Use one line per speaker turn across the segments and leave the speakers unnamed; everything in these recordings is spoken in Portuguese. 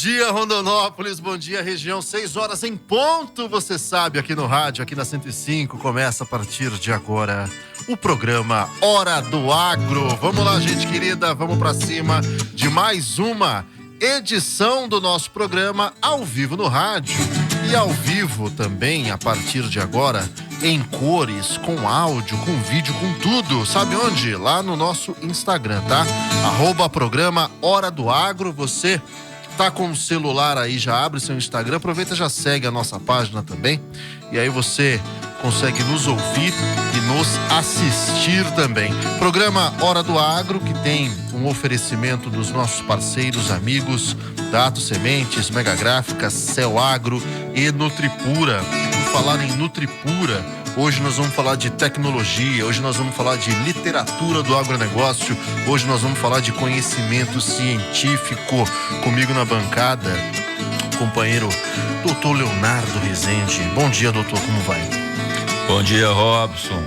dia, Rondonópolis, bom dia, região, 6 horas em ponto, você sabe, aqui no rádio, aqui na 105, começa a partir de agora o programa Hora do Agro. Vamos lá, gente querida, vamos pra cima de mais uma edição do nosso programa ao vivo no rádio e ao vivo também, a partir de agora, em cores, com áudio, com vídeo, com tudo. Sabe onde? Lá no nosso Instagram, tá? @programa Hora do Agro. Você tá com o celular aí, já abre seu Instagram, aproveita e já segue a nossa página também. E aí você consegue nos ouvir e nos assistir também. Programa Hora do Agro, que tem um oferecimento dos nossos parceiros, amigos, Dato Sementes, Mega Gráfica, Céu Agro e Nutripura. Por falar em Nutripura, hoje nós vamos falar de tecnologia, hoje nós vamos falar de literatura do agronegócio, hoje nós vamos falar de conhecimento científico. Comigo na bancada, o companheiro Dr. Leonardo Rezende. Bom dia, doutor, como vai?
Bom dia, Robson.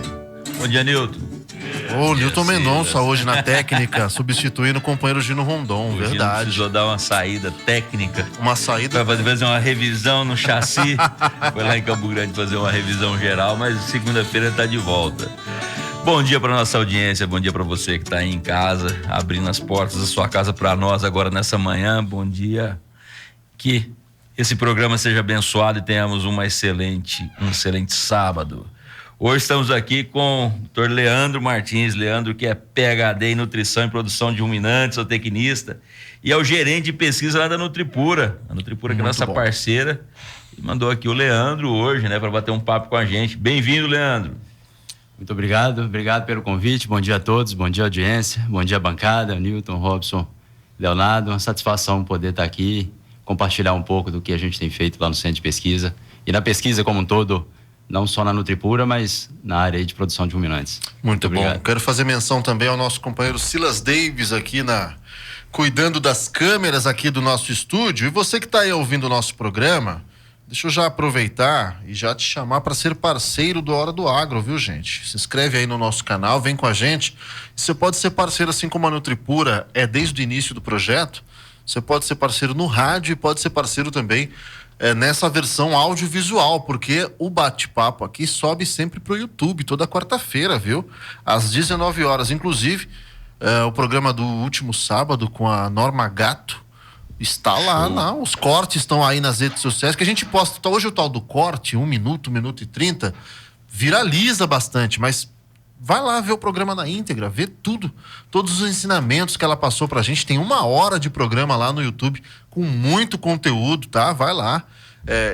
Bom dia, Nilton.
Ô, Nilton Mendonça hoje na técnica, substituindo o companheiro Gino Rondon, verdade.
Gino precisou dar uma saída técnica.
Uma saída...
Para fazer uma revisão no chassi. Foi lá em Campo Grande fazer uma revisão geral, mas segunda-feira está de volta. Bom dia para nossa audiência, bom dia para você que está aí em casa, abrindo as portas da sua casa para nós agora nessa manhã. Bom dia. Que esse programa seja abençoado e tenhamos um excelente sábado. Hoje estamos aqui com o Dr. Leandro Martins. Leandro, que é PhD em Nutrição e Produção de Ruminantes, zootecnista, e é o gerente de pesquisa lá da Nutripura. A Nutripura, que é nossa parceira, e mandou aqui o Leandro hoje, né, para bater um papo com a gente. Bem-vindo, Leandro.
Muito obrigado pelo convite. Bom dia a todos, bom dia audiência, bom dia bancada, Nilton, Robson, Leonardo. Uma satisfação poder estar aqui, compartilhar um pouco do que a gente tem feito lá no Centro de Pesquisa e na pesquisa como um todo, não só na Nutripura, mas na área de produção de ruminantes.
Muito bom. Quero fazer menção também ao nosso companheiro Silas Davis aqui cuidando das câmeras aqui do nosso estúdio. E você que está aí ouvindo o nosso programa, deixa eu já aproveitar e já te chamar para ser parceiro do Hora do Agro, viu, gente? Se inscreve aí no nosso canal, vem com a gente. Você pode ser parceiro, assim como a Nutripura é desde o início do projeto. Você pode ser parceiro no rádio e pode ser parceiro também nessa versão audiovisual, porque o bate-papo aqui sobe sempre pro YouTube, toda quarta-feira, viu? Às 19 horas. Inclusive, o programa do último sábado com a Norma Gato está lá, os cortes estão aí nas redes sociais, que a gente posta. Hoje o tal do corte, 1 minuto, 1 minuto e 30, viraliza bastante, mas vai lá ver o programa na íntegra, vê tudo, todos os ensinamentos que ela passou pra gente. Tem 1 hora de programa lá no YouTube com muito conteúdo, tá? Vai lá.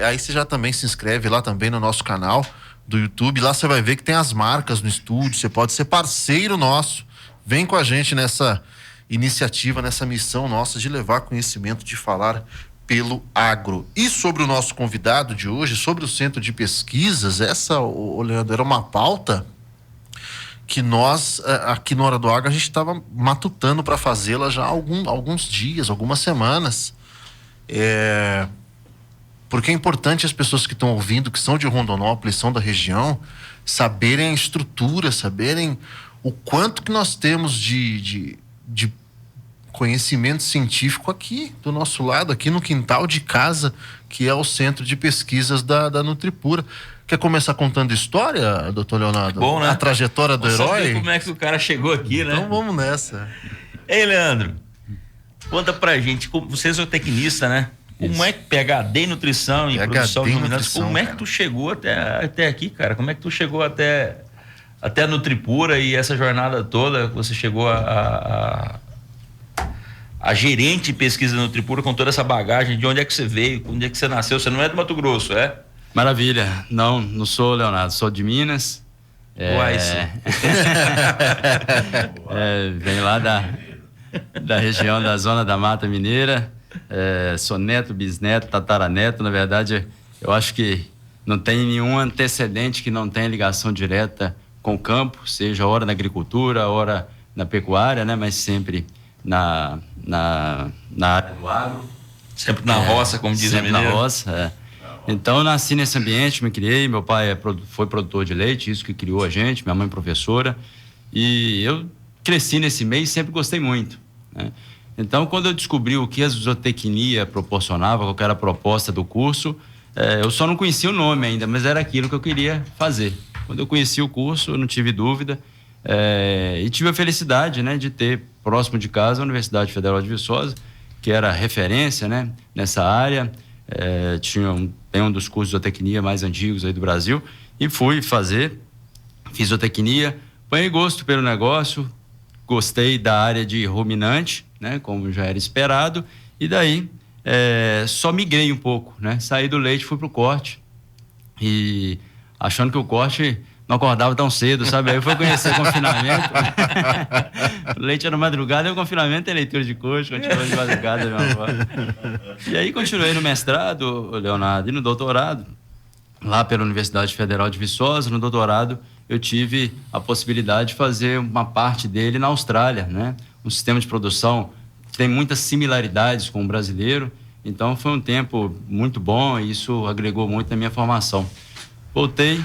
Aí você já também se inscreve lá também no nosso canal do YouTube. Lá você vai ver que tem as marcas no estúdio. Você pode ser parceiro nosso. Vem com a gente nessa iniciativa, nessa missão nossa de levar conhecimento, de falar pelo agro. E sobre o nosso convidado de hoje, sobre o Centro de Pesquisas, Leandro, era uma pauta que nós, aqui no Hora do Agro, a gente estava matutando para fazê-la já há alguns dias, algumas semanas. Porque é importante as pessoas que estão ouvindo, que são de Rondonópolis, são da região, saberem a estrutura, saberem o quanto que nós temos de conhecimento científico aqui do nosso lado, aqui no quintal de casa, que é o Centro de Pesquisas da Nutripura. Quer começar contando história, doutor Leonardo?
Bom, né?
A trajetória do herói?
Saber como é que o cara chegou aqui, né?
Então vamos nessa.
Ei, Leandro, conta pra gente, você é zootecnista, né? Como é que PhD em Nutrição e Produção de Ruminantes, como é que tu chegou até aqui, cara? Como é que tu chegou até a Nutripura e essa jornada toda, você chegou a gerente de pesquisa da Nutripura com toda essa bagagem? De onde é que você veio? Onde é que você nasceu? Você não é do Mato Grosso, é?
Maravilha. Não sou, Leonardo, sou de Minas. Venho lá da região da Zona da Mata Mineira. Sou neto, bisneto, tataraneto. Na verdade, eu acho que não tem nenhum antecedente que não tenha ligação direta com o campo, seja ora na agricultura, ora na pecuária, né? Mas sempre na área do agro.
Sempre na roça, como diz a mineira.
Sempre na roça, Então eu nasci nesse ambiente, me criei. Meu pai foi produtor de leite, isso que criou a gente, minha mãe professora. E eu cresci nesse meio e sempre gostei muito, né? Então, quando eu descobri o que a zootecnia proporcionava, qual que era a proposta do curso, eu só não conhecia o nome ainda, mas era aquilo que eu queria fazer. Quando eu conheci o curso, eu não tive dúvida, e tive a felicidade, né, de ter próximo de casa a Universidade Federal de Viçosa, que era referência, né, nessa área. Tem um dos cursos de zootecnia mais antigos aí do Brasil, e fui fazer, fiz zootecnia, ganhei gosto pelo negócio, gostei da área de ruminante, né, como já era esperado, e daí só migrei um pouco, né, saí do leite, fui pro corte, e achando que o corte não acordava tão cedo, sabe? Aí eu fui conhecer confinamento. O leite era madrugada, e o confinamento é leitura de coxo, continuou de madrugada, minha avó. E aí continuei no mestrado, Leonardo, e no doutorado, lá pela Universidade Federal de Viçosa. No doutorado, eu tive a possibilidade de fazer uma parte dele na Austrália, né? Um sistema de produção que tem muitas similaridades com o brasileiro. Então, foi um tempo muito bom e isso agregou muito na minha formação. Voltei,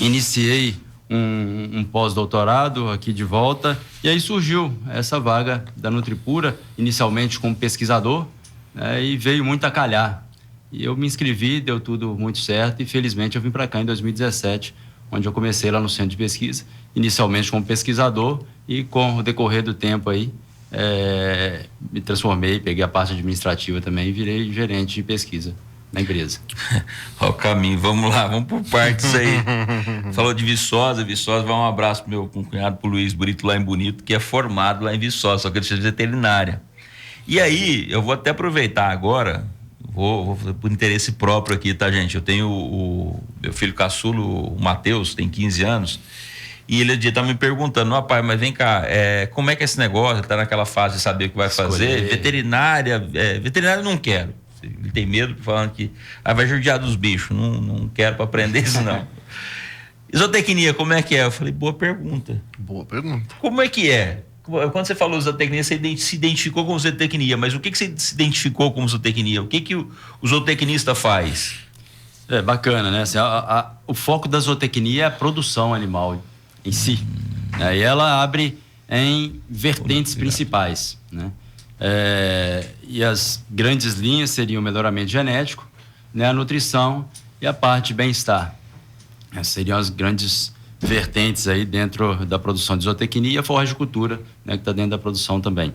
iniciei um pós-doutorado aqui de volta, e aí surgiu essa vaga da Nutripura, inicialmente como pesquisador, né, e veio muito a calhar. E eu me inscrevi, deu tudo muito certo, e felizmente eu vim para cá em 2017, onde eu comecei lá no centro de pesquisa, inicialmente como pesquisador, e com o decorrer do tempo aí, me transformei, peguei a parte administrativa também e virei gerente de pesquisa na empresa.
Ó, o caminho, vamos lá, vamos por partes aí. Falou de Viçosa, vai um abraço pro meu cunhado, pro Luiz Brito, lá em Bonito, que é formado lá em Viçosa, só que ele fez veterinária. E aí, eu vou até aproveitar agora, vou por interesse próprio aqui, tá, gente? Eu tenho o meu filho caçulo, o Matheus, tem 15 anos, e ele tá me perguntando, rapaz, mas vem cá, como é que é esse negócio? Ele tá naquela fase de saber o que vai fazer, veterinária eu não quero. Ele tem medo, falando que vai judiar dos bichos, não quero para aprender isso não. Zootecnia, como é que é? Eu falei, boa pergunta.
Boa pergunta.
Como é que é? Quando você falou zootecnia, você se identificou com zootecnia, mas o que você se identificou como zootecnia? O que o zootecnista faz?
Bacana, né? Assim, o foco da zootecnia é a produção animal em si. E ela abre em vertentes principais, né? E as grandes linhas seriam o melhoramento genético, né, a nutrição e a parte de bem-estar. Essas seriam as grandes vertentes aí dentro da produção de zootecnia, e a forragicultura, né, que está dentro da produção também.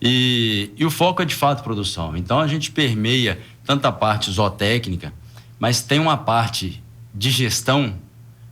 E o foco é de fato produção. Então a gente permeia tanto a parte zootécnica, mas tem uma parte de gestão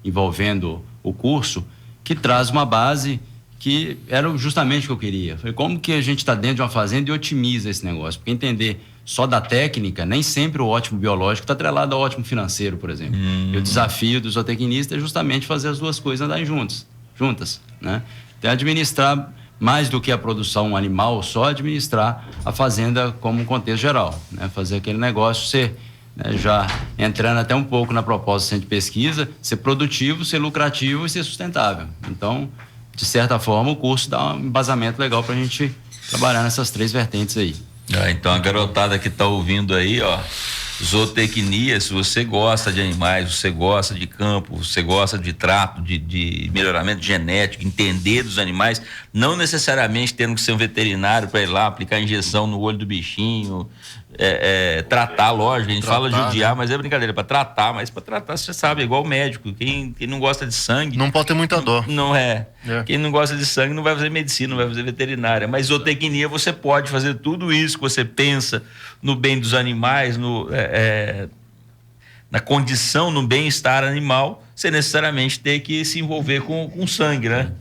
envolvendo o curso que traz uma base que era justamente o que eu queria. Falei, como que a gente está dentro de uma fazenda e otimiza esse negócio? Porque entender só da técnica, nem sempre o ótimo biológico está atrelado ao ótimo financeiro, por exemplo. E o desafio do zootecnista é justamente fazer as duas coisas andarem juntas, né? Então, administrar mais do que a produção animal, só administrar a fazenda como um contexto geral, né? Fazer aquele negócio ser, né, já entrando até um pouco na proposta do centro de pesquisa, ser produtivo, ser lucrativo e ser sustentável. Então, de certa forma, o curso dá um embasamento legal para a gente trabalhar nessas três vertentes aí.
Então, a garotada que está ouvindo aí, ó, zootecnia, se você gosta de animais, você gosta de campo, você gosta de trato, de melhoramento genético, entender dos animais, não necessariamente tendo que ser um veterinário para ir lá aplicar injeção no olho do bichinho, tratar, lógico, a gente fala judiar, né? Mas é brincadeira, para tratar, mas para tratar, você sabe, é igual médico, quem não gosta de sangue...
Não pode ter muita dor.
Não é. Quem não gosta de sangue não vai fazer medicina, não vai fazer veterinária, mas zootecnia você pode fazer tudo isso que você pensa no bem dos animais, na condição, no bem-estar animal, você necessariamente tem que se envolver com sangue, né?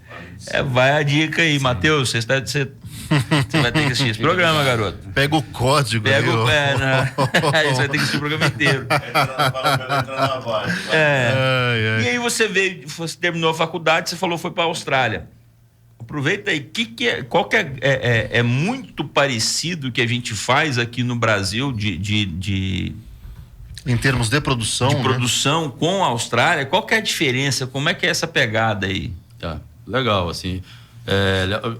Vai a dica aí, Matheus, você vai ter que assistir esse programa, garoto.
Pega o código.
Aí você vai ter que assistir o programa inteiro. E aí você terminou a faculdade, você falou que foi para a Austrália. Aproveita aí, é muito parecido o que a gente faz aqui no Brasil
em termos de produção,
de produção, né? Com a Austrália, qual que é a diferença? Como é que é essa pegada aí?
Tá, legal, assim,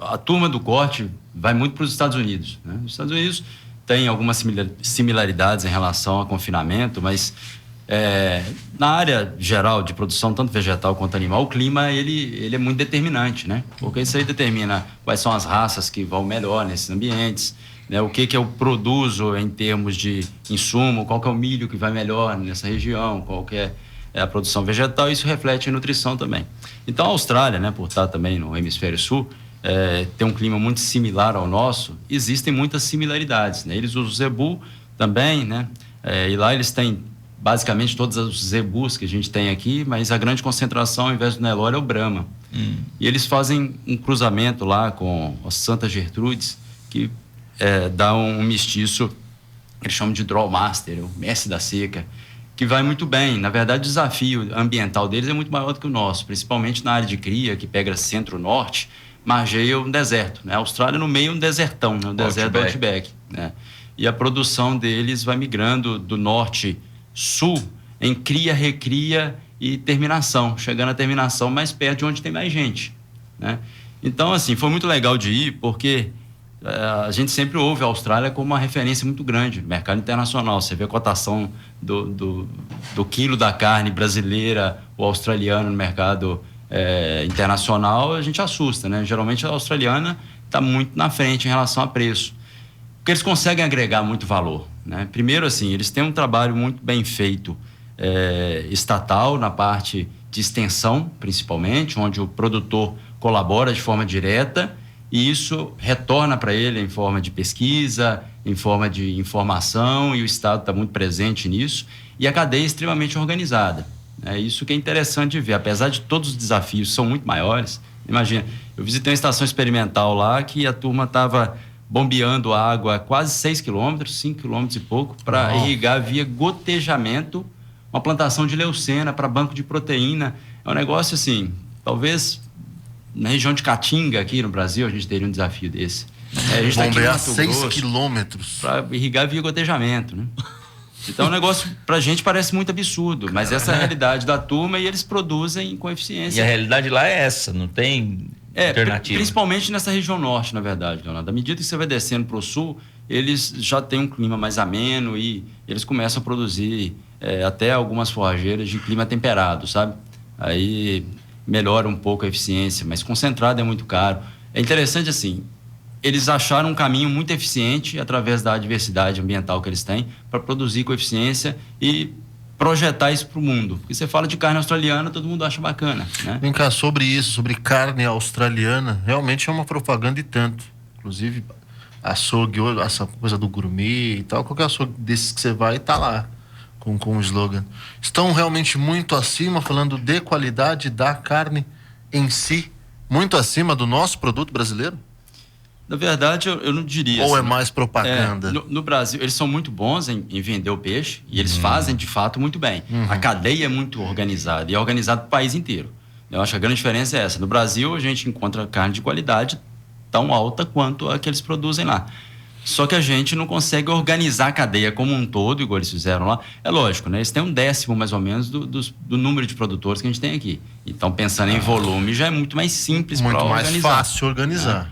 a turma do corte vai muito para os Estados Unidos, né? Os Estados Unidos tem algumas similaridades em relação ao confinamento, mas Na área geral de produção, tanto vegetal quanto animal, o clima ele é muito determinante, né? Porque isso aí determina quais são as raças que vão melhor nesses ambientes, né? O que eu produzo em termos de insumo, qual que é o milho que vai melhor nessa região, qual que é a produção vegetal, isso reflete em nutrição também. Então a Austrália, né, por estar também no hemisfério sul, tem um clima muito similar ao nosso, existem muitas similaridades, né? Eles usam o zebu também, né? E lá eles têm basicamente todos os zebus que a gente tem aqui, mas a grande concentração, ao invés do Nelore, é o Brahma. E eles fazem um cruzamento lá com a Santa Gertrudes, que dá um mestiço que eles chamam de Draw Master, o mestre da seca, que vai muito bem. Na verdade, o desafio ambiental deles é muito maior do que o nosso, principalmente na área de cria, que pega centro-norte, margeia um deserto, né? A Austrália no meio é um desertão, né? Um deserto do Outback, né? E a produção deles vai migrando do norte-sul em cria, recria e terminação, chegando à terminação mais perto de onde tem mais gente, né? Então, assim, foi muito legal de ir, porque a gente sempre ouve a Austrália como uma referência muito grande no mercado internacional. Você vê a cotação do quilo da carne brasileira ou australiana no mercado internacional, a gente assusta, né? Geralmente a australiana está muito na frente em relação a preço, porque eles conseguem agregar muito valor, né? Primeiro, assim, eles têm um trabalho muito bem feito estatal na parte de extensão, principalmente, onde o produtor colabora de forma direta e isso retorna para ele em forma de pesquisa, em forma de informação, e o Estado está muito presente nisso, e a cadeia é extremamente organizada. É isso que é interessante de ver, apesar de todos os desafios são muito maiores. Imagina, eu visitei uma estação experimental lá que a turma estava bombeando água a quase 6 quilômetros, 5 quilômetros e pouco, para irrigar via gotejamento uma plantação de leucena para banco de proteína. É um negócio assim, talvez na região de Caatinga, aqui no Brasil, a gente teria um desafio desse. A gente
bombear 6 quilômetros
para irrigar via gotejamento, né? Então o negócio pra gente parece muito absurdo, mas essa é a realidade da turma e eles produzem com eficiência.
E a realidade lá é essa, não tem alternativa.
Principalmente nessa região norte, na verdade, Leonardo. À medida que você vai descendo para o sul, eles já têm um clima mais ameno e eles começam a produzir até algumas forrageiras de clima temperado, sabe? Aí melhora um pouco a eficiência, mas concentrado é muito caro. É interessante assim, eles acharam um caminho muito eficiente através da diversidade ambiental que eles têm para produzir com eficiência e projetar isso para o mundo. Porque você fala de carne australiana, todo mundo acha bacana, né?
Vem cá, sobre isso, sobre carne australiana, realmente é uma propaganda e tanto. Inclusive, açougue, essa coisa do gourmet e tal, qualquer açougue desses que você vai, tá lá com o slogan. Estão realmente muito acima, falando de qualidade da carne em si, muito acima do nosso produto brasileiro?
Na verdade, eu não diria.
Ou
assim,
é mais propaganda?
No Brasil, eles são muito bons em vender o peixe e eles fazem, de fato, muito bem. A cadeia é muito organizada e é organizada para o país inteiro. Eu acho que a grande diferença é essa. No Brasil, a gente encontra carne de qualidade tão alta quanto a que eles produzem lá. Só que a gente não consegue organizar a cadeia como um todo, igual eles fizeram lá. É lógico, né? Eles têm 1/10, mais ou menos, do número de produtores que a gente tem aqui. Então, pensando em volume, já é muito mais simples para organizar.
Muito mais fácil organizar.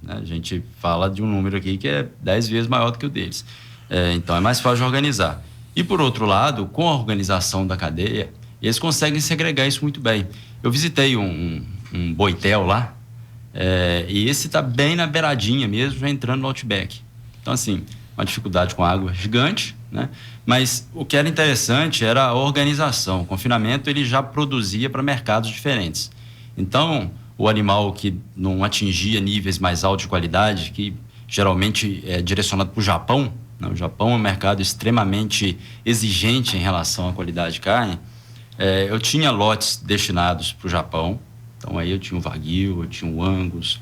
A gente fala de um número aqui que é 10 vezes maior do que o deles. Então, é mais fácil de organizar. E, por outro lado, com a organização da cadeia, eles conseguem segregar isso muito bem. Eu visitei um boitel lá, e esse está bem na beiradinha mesmo, já entrando no Outback. Então, assim, uma dificuldade com água gigante, né? Mas o que era interessante era a organização. O confinamento ele já produzia para mercados diferentes. Então, o animal que não atingia níveis mais altos de qualidade, que geralmente é direcionado para o Japão, né? O Japão é um mercado extremamente exigente em relação à qualidade de carne. Eu tinha lotes destinados para o Japão. Então, aí eu tinha o Wagyu, eu tinha o Angus,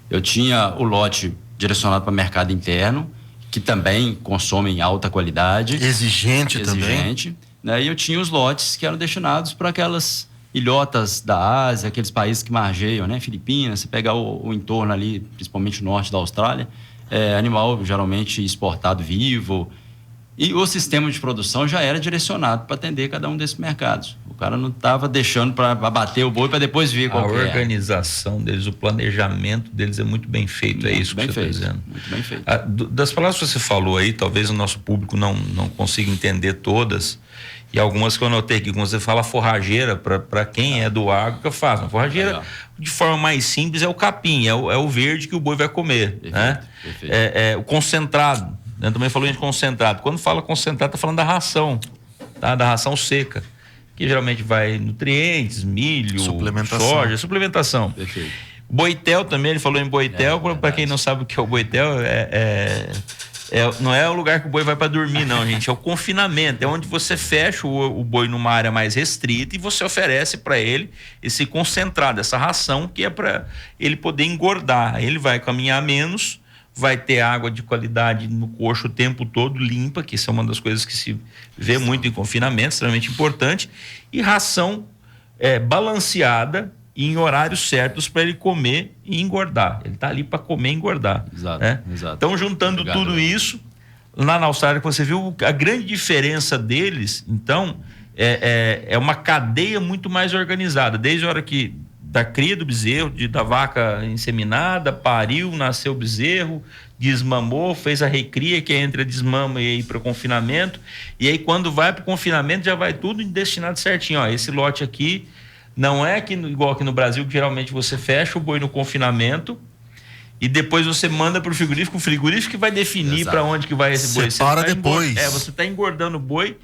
eu tinha o lote direcionado para mercado interno, que também consomem alta qualidade.
Exigente também.
Né? E eu tinha os lotes que eram destinados para aquelas ilhotas da Ásia, aqueles países que margeiam, né? Filipinas, você pegar o entorno ali, principalmente o norte da Austrália, animal geralmente exportado vivo. E o sistema de produção já era direcionado para atender cada um desses mercados. O cara não estava deixando para abater o boi para depois ver qual
A
que é.
organização deles, o planejamento deles é muito bem feito, é isso que você está dizendo.
Muito bem feito.
Das palavras que você falou aí, talvez o nosso público não consiga entender todas, e algumas que eu notei aqui, quando você fala forrageira, para quem é do agro, que eu faço. Uma forrageira, de forma mais simples, é o capim, é o verde que o boi vai comer. Perfeito, né? Perfeito. O concentrado. Eu também falou de concentrado. Quando fala concentrado, está falando da ração, tá? Da ração seca, que geralmente vai nutrientes, milho, soja, suplementação.
Perfeito.
Boitel também, ele falou em boitel. Para quem não sabe o que é o boitel, não é o lugar que o boi vai para dormir, não, gente. É o confinamento, é onde você fecha o boi numa área mais restrita e você oferece para ele esse concentrado, essa ração que é para ele poder engordar. Aí ele vai caminhar menos, vai ter água de qualidade no coxo o tempo todo, limpa, que isso é uma das coisas que se vê muito em confinamento, extremamente importante, e ração balanceada e em horários certos para ele comer e engordar. Ele está ali para comer e engordar.
Exato,
né?
Exato.
Então, juntando tudo isso, lá na Austrália, que você viu, a grande diferença deles, então, é uma cadeia muito mais organizada, desde a hora que da cria do bezerro, da vaca inseminada, pariu, nasceu o bezerro, desmamou, fez a recria, que é entre a desmama e aí para o confinamento, e aí quando vai para o confinamento já vai tudo destinado certinho. Ó, esse lote aqui não é igual aqui no Brasil, que geralmente você fecha o boi no confinamento e depois você manda para o frigorífico que vai definir para onde que vai esse boi.
Separa depois.
Você está engordando o boi.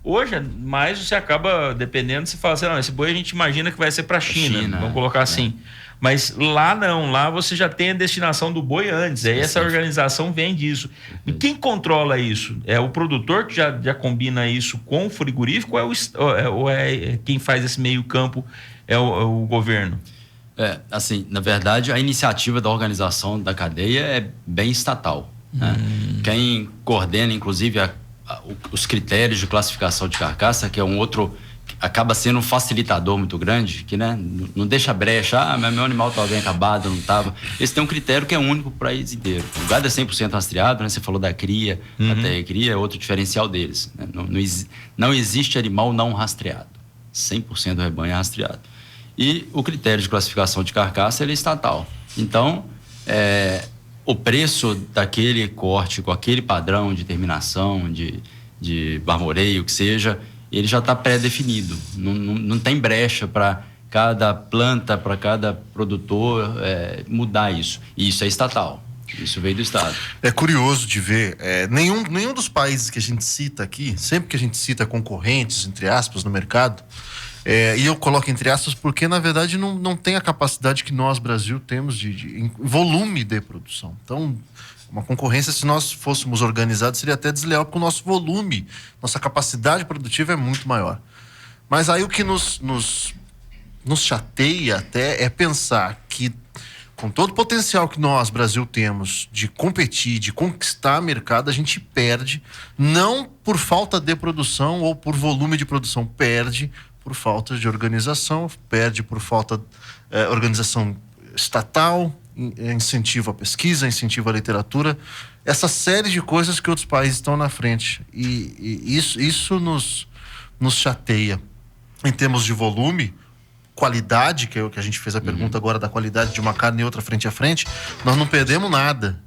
Hoje, mais você acaba, dependendo, você fala assim, não, esse boi a gente imagina que vai ser para a China, vamos colocar assim. Mas lá não, lá você já tem a destinação do boi antes, aí essa organização vem disso. E quem controla isso? É o produtor que já combina isso com o frigorífico ou é quem faz esse meio campo, é o governo?
Assim, na verdade, a iniciativa da organização da cadeia é bem estatal. Né? Quem coordena, inclusive, os critérios de classificação de carcaça, que é um outro, acaba sendo um facilitador muito grande, que né, não deixa brecha, meu animal estava bem acabado, não estava. Esse tem um critério que é único para o país inteiro. O gado é 100% rastreado, né? Você falou da cria, até a cria é outro diferencial deles. Né? Não existe animal não rastreado. 100% do rebanho é rastreado. E o critério de classificação de carcaça ele é estatal. Então, o preço daquele corte com aquele padrão de terminação, de marmoreio, que seja, ele já está pré-definido. Não tem brecha para cada planta, para cada produtor mudar isso. E isso é estatal. Isso veio do Estado.
É curioso de ver, nenhum dos países que a gente cita aqui, sempre que a gente cita concorrentes, entre aspas, no mercado, e eu coloco entre aspas porque, na verdade, não tem a capacidade que nós, Brasil, temos de volume de produção. Então, uma concorrência, se nós fôssemos organizados, seria até desleal, porque o nosso volume, nossa capacidade produtiva é muito maior. Mas aí o que nos chateia até é pensar que, com todo o potencial que nós, Brasil, temos de competir, de conquistar mercado, a gente perde, não por falta de produção ou por volume de produção, perde por falta de organização, perde por falta de organização estatal, incentivo à pesquisa, incentivo à literatura, essa série de coisas que outros países estão na frente. E isso nos chateia. Em termos de volume, qualidade, que é o que a gente fez a pergunta agora da qualidade de uma carne e outra frente a frente, nós não perdemos nada.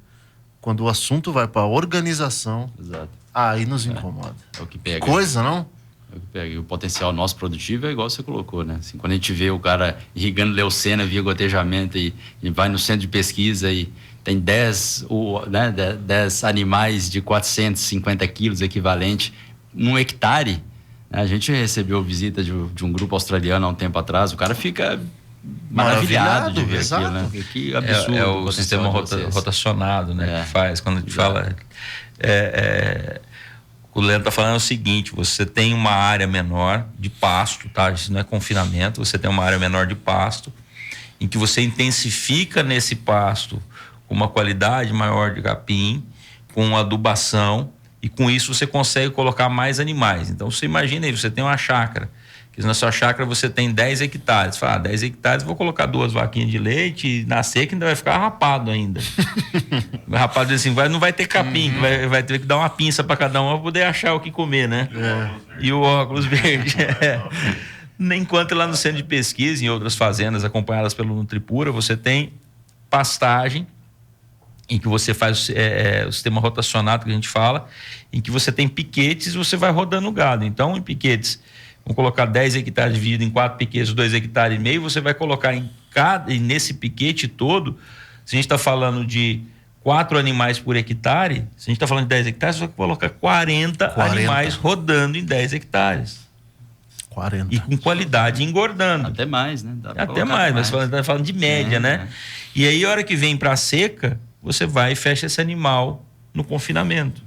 Quando o assunto vai para a organização,
Exato.
Aí nos incomoda.
É o que pega.
Coisa, não?
É o que pega. E o potencial nosso produtivo é igual você colocou, né? Assim, quando a gente vê o cara irrigando leucena via gotejamento e vai no centro de pesquisa e tem 10 animais de 450 quilos equivalente num hectare. A gente recebeu visita de um grupo australiano há um tempo atrás, o cara fica maravilhado de ver aquilo, né? Que absurdo.
É o sistema rotacionado, né? Que faz. Quando a gente fala... o Leandro está falando o seguinte: você tem uma área menor de pasto, tá? Isso não é confinamento, você tem uma área menor de pasto, em que você intensifica nesse pasto com uma qualidade maior de capim, com adubação, e com isso você consegue colocar mais animais. Então você imagina aí, você tem uma chácara Porque na sua chácara você tem 10 hectares. Você fala, 10 hectares, vou colocar 2 vaquinhas de leite e na seca ainda vai ficar rapado ainda. O rapado diz assim, não vai ter capim, vai ter que dar uma pinça para cada um para poder achar o que comer, né? E o óculos verde. Enquanto lá no centro de pesquisa, em outras fazendas acompanhadas pelo Nutripura, você tem pastagem, em que você faz o sistema rotacionado que a gente fala, em que você tem piquetes e você vai rodando o gado. Então, em piquetes, vamos colocar 10 hectares dividido em 4 piquetes, 2,5 hectares, você vai colocar e nesse piquete todo, se a gente está falando de 4 animais por hectare, se a gente está falando de 10 hectares, você vai colocar 40 animais rodando em 10 hectares.
40.
E com qualidade, engordando.
Até mais, né?
Até mais, mas você está falando de média, né? E aí, a hora que vem para a seca, você vai e fecha esse animal no confinamento.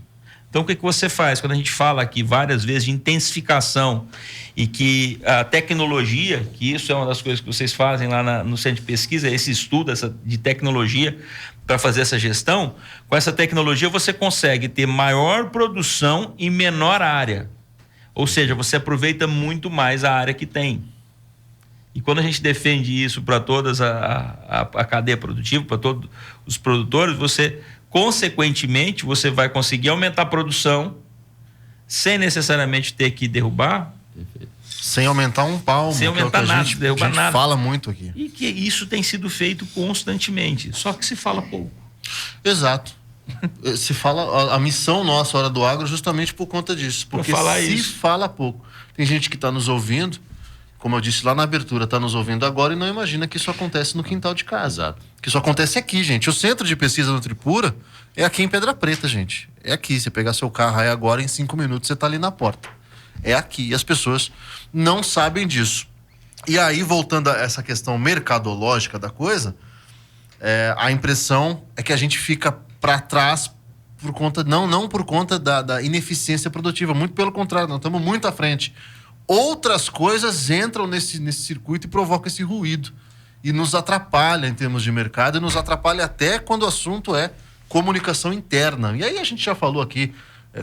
Então, o que você faz? Quando a gente fala aqui várias vezes de intensificação e que a tecnologia, que isso é uma das coisas que vocês fazem lá no centro de pesquisa, esse estudo de tecnologia para fazer essa gestão, com essa tecnologia você consegue ter maior produção em menor área. Ou seja, você aproveita muito mais a área que tem. E quando a gente defende isso para toda a cadeia produtiva, para todos os produtores, consequentemente, você vai conseguir aumentar a produção sem necessariamente ter que derrubar.
Sem aumentar um palmo.
Sem aumentar nada, derrubar nada.
A gente fala muito aqui.
E que isso tem sido feito constantemente, só que se fala pouco.
Exato. Se fala, a missão nossa, Hora do Agro, justamente por conta disso. Porque se fala pouco. Tem gente que está nos ouvindo, como eu disse lá na abertura, está nos ouvindo agora e não imagina que isso acontece no quintal de casa.
Exato.
Que isso acontece aqui, gente. O Centro de Pesquisa Nutripura é aqui em Pedra Preta, gente. É aqui. Você pegar seu carro aí agora, em 5 minutos você está ali na porta. É aqui. E as pessoas não sabem disso. E aí, voltando a essa questão mercadológica da coisa, a impressão é que a gente fica para trás por conta, não por conta da ineficiência produtiva. Muito pelo contrário, nós estamos muito à frente. Outras coisas entram nesse circuito e provocam esse ruído. E nos atrapalha em termos de mercado e nos atrapalha até quando o assunto é comunicação interna. E aí a gente já falou aqui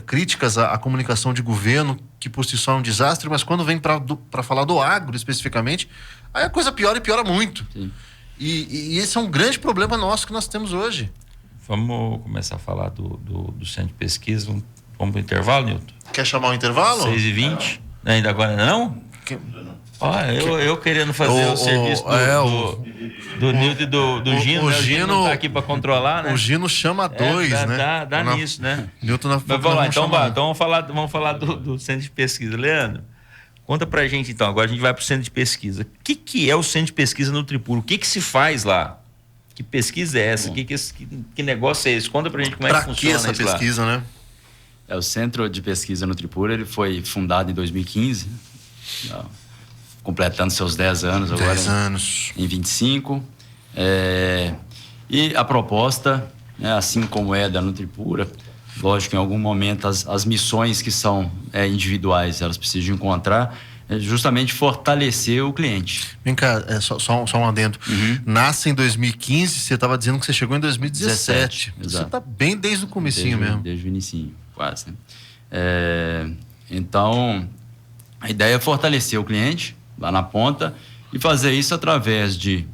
críticas à comunicação de governo, que por si só é um desastre, mas quando vem para falar do agro especificamente, aí a coisa piora e piora muito. E esse é um grande problema nosso que nós temos hoje.
Vamos começar a falar do centro de pesquisa. Vamos para o intervalo, Nilton?
Quer chamar o intervalo?
6h20. Ainda agora não? Eu querendo fazer o serviço do Nilton e do Gino. O Gino não está aqui para controlar, né?
O Gino chama dois, né?
Dá nisso, né?
Nilton
Mas vamos lá, então vamos falar do centro de pesquisa. Leandro, conta pra gente então. Agora a gente vai para o centro de pesquisa. O que é o centro de pesquisa Nutripura? O que se faz lá? Que pesquisa é essa? Que negócio é esse? Conta pra gente como é que funciona isso lá.
Pra que essa pesquisa, né?
O Centro de Pesquisa Nutripura, ele foi fundado em 2015, completando seus 10 anos agora.
10 anos.
Em 25. E a proposta, né, assim como é da Nutripura, lógico que em algum momento as missões que são individuais, elas precisam encontrar justamente fortalecer o cliente.
Vem cá, só um adendo. Nasce em 2015, você estava dizendo que você chegou em 2017. Você está bem desde o comecinho mesmo.
Desde o inicinho, quase. Né? Então, a ideia é fortalecer o cliente lá na ponta e fazer isso através de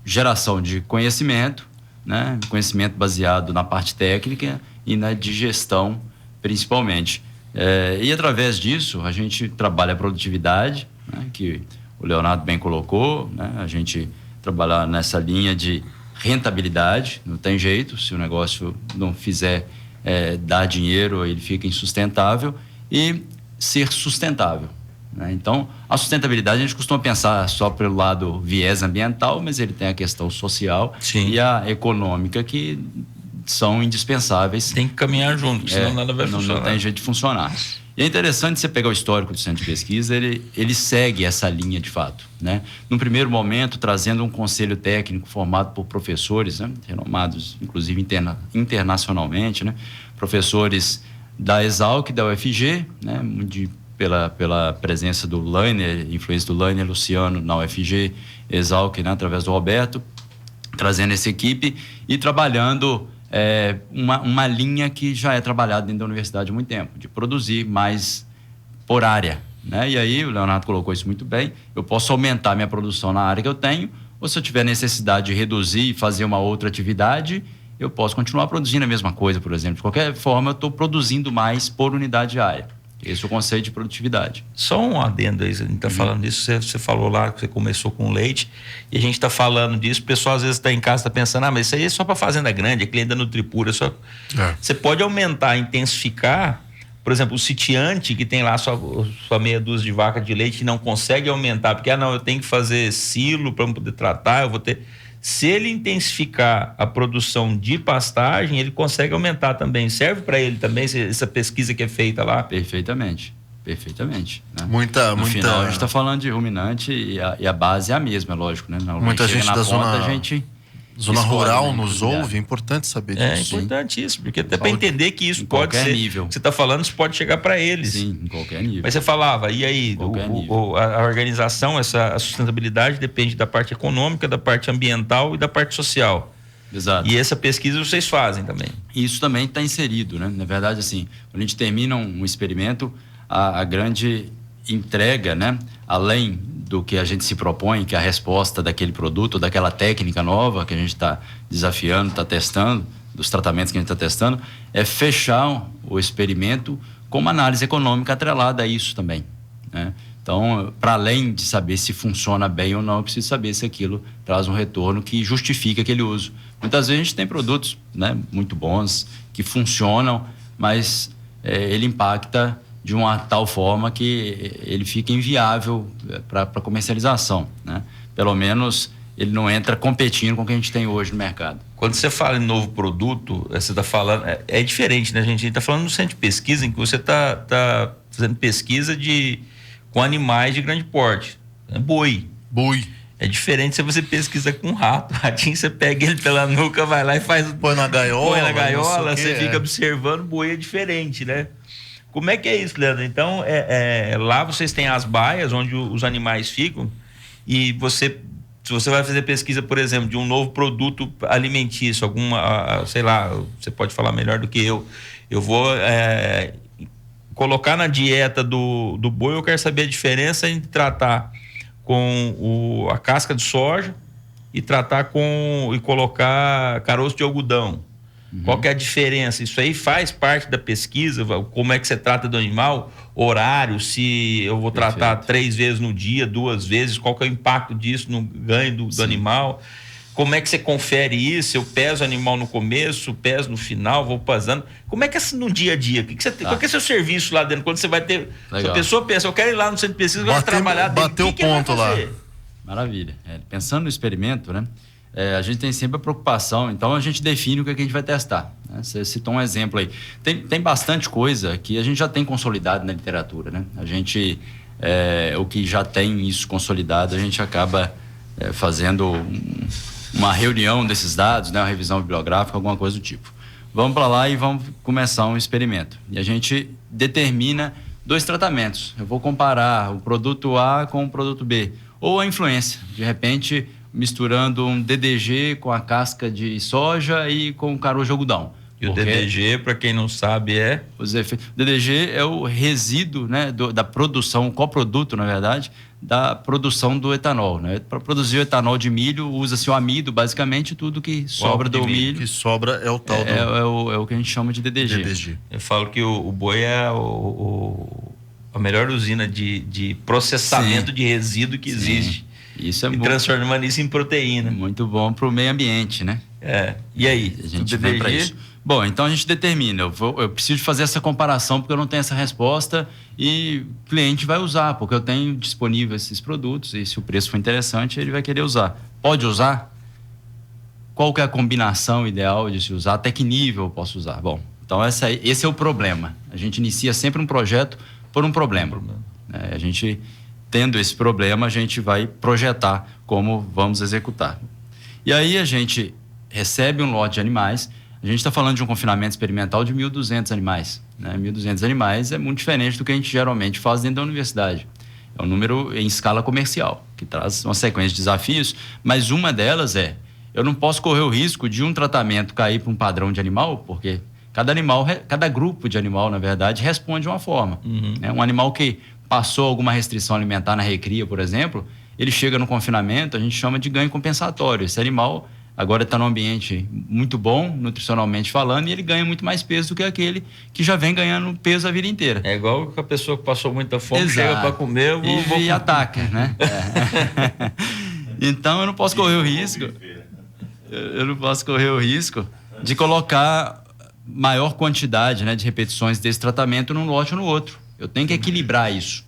geração de conhecimento, né? Conhecimento baseado na parte técnica e na de gestão, principalmente. E através disso a gente trabalha a produtividade, né, que o Leonardo bem colocou, né, a gente trabalha nessa linha de rentabilidade, não tem jeito, se o negócio não fizer dar dinheiro, ele fica insustentável, e ser sustentável, né? Então, a sustentabilidade a gente costuma pensar só pelo lado viés ambiental, mas ele tem a questão social. Sim. E a econômica, que são indispensáveis.
Tem que caminhar junto, senão nada vai funcionar.
Não tem jeito de funcionar. E é interessante você pegar o histórico do Centro de Pesquisa, ele segue essa linha de fato, né? No primeiro momento, trazendo um conselho técnico formado por professores, né, renomados, inclusive internacionalmente, né? Professores da Exalc, da UFG, né? Pela presença do Lainer, influência do Lainer Luciano na UFG, Exalc, né? Através do Roberto, trazendo essa equipe e trabalhando uma linha que já é trabalhada dentro da universidade há muito tempo, de produzir mais por área, né? E aí o Leonardo colocou isso muito bem, eu posso aumentar minha produção na área que eu tenho, ou se eu tiver necessidade de reduzir e fazer uma outra atividade, eu posso continuar produzindo a mesma coisa, por exemplo. De qualquer forma, eu estou produzindo mais por unidade diária. Esse é o conceito de produtividade.
Só um adendo aí, a gente está falando disso, você falou lá que você começou com leite, e a gente está falando disso, o pessoal às vezes está em casa, está pensando, mas isso aí é só para fazenda grande, é cliente da Nutripura, Você pode aumentar, intensificar, por exemplo, o sitiante que tem lá sua meia dúzia de vaca de leite e não consegue aumentar, porque eu tenho que fazer silo para poder tratar, eu vou ter... Se ele intensificar a produção de pastagem, ele consegue aumentar também. Serve para ele também essa pesquisa que é feita lá?
Perfeitamente. Né?
No
final, a gente está falando de ruminante e a base é a mesma, é lógico, né?
Muita gente da zona rural nos
ouve,
ouve, é importante saber disso.
É importante isso, porque até para entender que isso pode ser...
nível.
Você está falando, isso pode chegar para eles.
Sim, em qualquer nível.
Mas você falava, e aí, a organização, a sustentabilidade depende da parte econômica, da parte ambiental e da parte social.
Exato.
E essa pesquisa vocês fazem também.
Isso também está inserido, né? Na verdade, assim, quando a gente termina um experimento, a grande entrega, né? Além do que a gente se propõe, que é a resposta daquele produto, daquela técnica nova que a gente está desafiando, está testando, dos tratamentos que a gente está testando, é fechar o experimento com uma análise econômica atrelada a isso também, né? Então, para além de saber se funciona bem ou não, eu preciso saber se aquilo traz um retorno que justifique aquele uso. Muitas vezes a gente tem produtos, né, muito bons, que funcionam, mas ele impacta de uma tal forma que ele fica inviável para comercialização, né? Pelo menos ele não entra competindo com o que a gente tem hoje no mercado.
Quando você fala em novo produto, você está falando... É diferente, né, gente? A gente está falando no centro de pesquisa em que você está fazendo pesquisa com animais de grande porte. Boi. É diferente se você pesquisa com rato. Ratinho, você pega ele pela nuca, vai lá e faz...
Põe na gaiola,
você fica observando. Boi é diferente, né? Como é que é isso, Leandro? Então, lá vocês têm as baias onde os animais ficam e se você vai fazer pesquisa, por exemplo, de um novo produto alimentício, sei lá, você pode falar melhor do que eu vou colocar na dieta do boi, eu quero saber a diferença entre tratar com a casca de soja e tratar e colocar caroço de algodão. Qual que é a diferença? Isso aí faz parte da pesquisa? Como é que você trata do animal? Horário, se eu vou tratar 3 vezes no dia, 2 vezes, qual que é o impacto disso no ganho do animal? Como é que você confere isso? Eu peso o animal no começo, peso no final, vou pesando. Como é que é no dia a dia? Qual que é o seu serviço lá dentro? Quando você vai ter... Se a pessoa pensa, eu quero ir lá no centro de pesquisa, eu quero trabalhar dentro.
Bateu o ponto lá.
Maravilha. Pensando no experimento, né? A gente tem sempre a preocupação, então a gente define o que a gente vai testar, né? Você citou um exemplo aí. Tem bastante coisa que a gente já tem consolidado na literatura, né? A gente, o que já tem isso consolidado, a gente acaba fazendo uma reunião desses dados, né? Uma revisão bibliográfica, alguma coisa do tipo. Vamos para lá e vamos começar um experimento. E a gente determina 2 tratamentos. Eu vou comparar o produto A com o produto B, ou a influência. De repente, misturando um DDG com a casca de soja e com o caroço de algodão.
E o DDG, para quem não sabe,
o DDG é o resíduo, né, da produção, o coproduto, na verdade, da produção do etanol, né? Para produzir o etanol de milho, usa-se o amido, basicamente, tudo que sobra do milho.
Que sobra é o tal
é o que a gente chama de DDG.
Eu falo que o boi é a melhor usina de processamento de resíduo que existe.
Isso é
e transformando isso em proteína.
Muito bom para o meio ambiente, né?
E aí?
A gente vem para isso. Bom, então a gente determina. Eu preciso fazer essa comparação porque eu não tenho essa resposta e o cliente vai usar, porque eu tenho disponível esses produtos e se o preço for interessante, ele vai querer usar. Pode usar? Qual que é a combinação ideal de se usar? Até que nível eu posso usar? Bom, então esse é o problema. A gente inicia sempre um projeto por um problema. A gente... Tendo esse problema, a gente vai projetar como vamos executar. E aí a gente recebe um lote de animais. A gente está falando de um confinamento experimental de 1.200 animais, né? 1.200 animais é muito diferente do que a gente geralmente faz dentro da universidade. É um número em escala comercial, que traz uma sequência de desafios, mas uma delas eu não posso correr o risco de um tratamento cair para um padrão de animal, porque cada grupo de animal, na verdade, responde de uma forma. Um animal que passou alguma restrição alimentar na recria, por exemplo, ele chega no confinamento, a gente chama de ganho compensatório. Esse animal agora está num ambiente muito bom, nutricionalmente falando, e ele ganha muito mais peso do que aquele que já vem ganhando peso a vida inteira.
É igual que a pessoa que passou muita fome,
Exato.
chega para comer
e ataca, né? Então eu não posso correr o risco. Eu não posso correr o risco de colocar maior quantidade, né, de repetições desse tratamento num lote ou no outro. Eu tenho que equilibrar isso.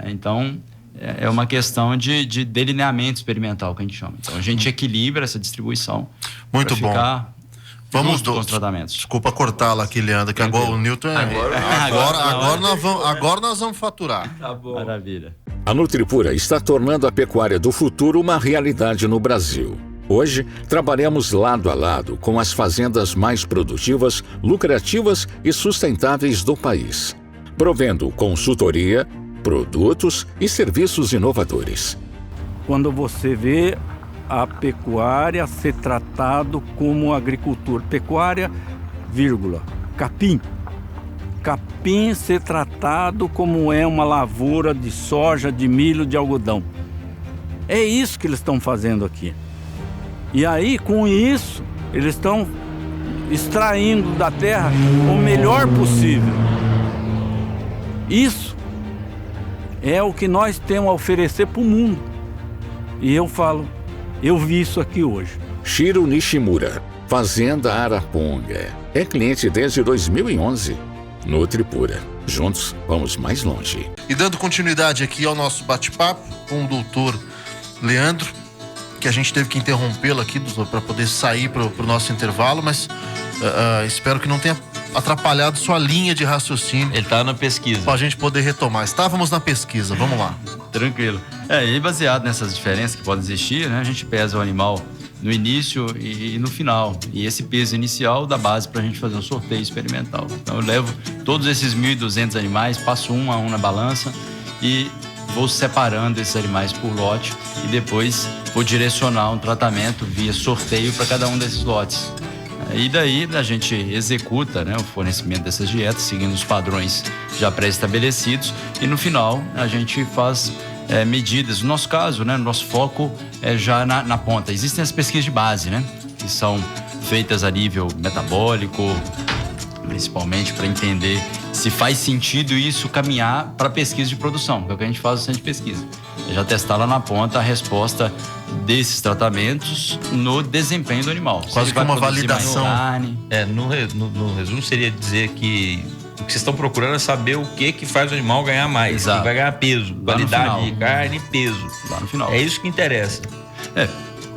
Então, é uma questão de delineamento experimental que a gente chama. Então, a gente equilibra essa distribuição.
Muito bom. Vamos
com os tratamentos.
Desculpa cortá-la aqui, Leandro, que agora o Newton agora nós vamos faturar.
Tá bom.
Maravilha.
A Nutripura está tornando a pecuária do futuro uma realidade no Brasil. Hoje, trabalhamos lado a lado com as fazendas mais produtivas, lucrativas e sustentáveis do país, provendo consultoria, produtos e serviços inovadores.
Quando você vê a pecuária ser tratado como agricultura, pecuária, vírgula, capim. Capim ser tratado como é uma lavoura de soja, de milho, de algodão. É isso que eles estão fazendo aqui. E aí, com isso, eles estão extraindo da terra o melhor possível. Isso é o que nós temos a oferecer para o mundo. E eu falo, eu vi isso aqui hoje.
Shiro Nishimura, Fazenda Araponga. É cliente desde 2011. Nutripura. Juntos, vamos mais longe.
E dando continuidade aqui ao nosso bate-papo com o doutor Leandro, que a gente teve que interrompê-lo aqui para poder sair para o nosso intervalo, mas espero que não tenha atrapalhado sua linha de raciocínio.
Ele tá na pesquisa.
Para a gente poder retomar. Estávamos na pesquisa, vamos lá.
Tranquilo. E baseado nessas diferenças que podem existir, né, a gente pesa o animal no início e no final. E esse peso inicial dá base para a gente fazer um sorteio experimental. Então eu levo todos esses 1.200 animais, passo um a um na balança e vou separando esses animais por lote e depois vou direcionar um tratamento via sorteio para cada um desses lotes. E daí a gente executa, né, o fornecimento dessas dietas, seguindo os padrões já pré-estabelecidos, e no final a gente faz medidas. No nosso caso, né, no nosso foco é já na ponta. Existem as pesquisas de base, né, que são feitas a nível metabólico, principalmente para entender se faz sentido isso caminhar para pesquisa de produção, que é o que a gente faz no centro de pesquisa. É já testar lá na ponta a resposta desses tratamentos no desempenho do animal.
Quase que uma validação.
No resumo seria dizer que o que vocês estão procurando é saber o que faz o animal ganhar mais.
Exato.
Que vai ganhar peso, qualidade de carne e peso.
Lá no final.
É isso que interessa.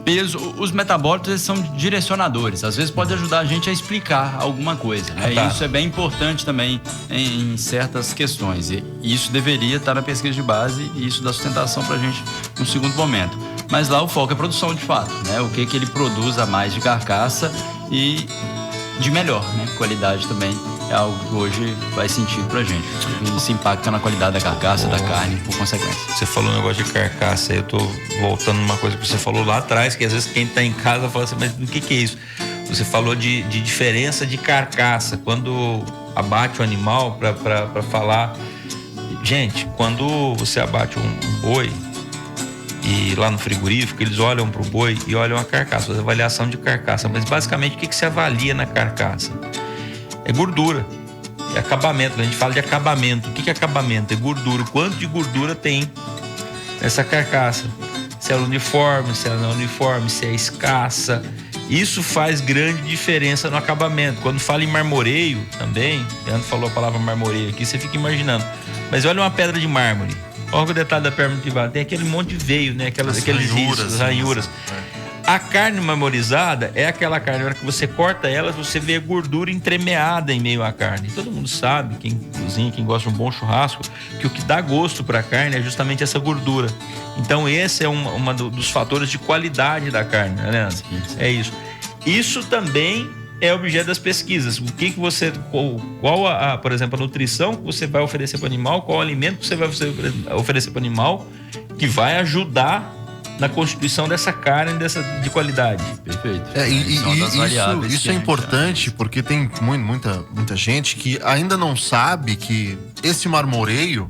Peso, os metabólicos eles são direcionadores. Às vezes pode ajudar a gente a explicar alguma coisa, né?
Tá.
Isso é bem importante também em certas questões. E isso deveria estar na pesquisa de base e isso dá sustentação pra gente no segundo momento. Mas lá o foco é produção de fato, né? O que ele produz a mais de carcaça e de melhor, né? Qualidade também é algo que hoje faz sentido pra gente. Isso impacta na qualidade da carcaça, da carne, por consequência.
Você falou um negócio de carcaça, eu tô voltando numa coisa que você falou lá atrás, que às vezes quem tá em casa fala assim, mas o que é isso? Você falou de diferença de carcaça, quando abate o animal para falar... Gente, quando você abate um boi, e lá no frigorífico, eles olham pro boi e olham a carcaça, fazem avaliação de carcaça, mas basicamente o que se avalia na carcaça? É gordura, é acabamento. A gente fala de acabamento. O que é acabamento? É gordura. O quanto de gordura tem nessa carcaça? Se ela é uniforme, se ela não é uniforme, se é escassa. Isso faz grande diferença no acabamento. Quando fala em marmoreio também, Leandro falou a palavra marmoreio aqui, você fica imaginando. Mas olha uma pedra de mármore. Olha o detalhe da pedra de mármore. Tem aquele monte de veio, né? Aqueles ranhuras. A carne marmorizada é aquela carne, na hora que você corta ela, você vê a gordura entremeada em meio à carne. Todo mundo sabe, quem cozinha, quem gosta de um bom churrasco, que o que dá gosto para a carne é justamente essa gordura. Então esse é um dos fatores de qualidade da carne, né, Leandro? Sim. É isso. Isso também é objeto das pesquisas. O que você, por exemplo, a nutrição que você vai oferecer para o animal, qual o alimento que você vai oferecer para o animal que vai ajudar na constituição dessa carne de qualidade.
Perfeito.
Isso é importante porque tem muita gente que ainda não sabe que esse marmoreio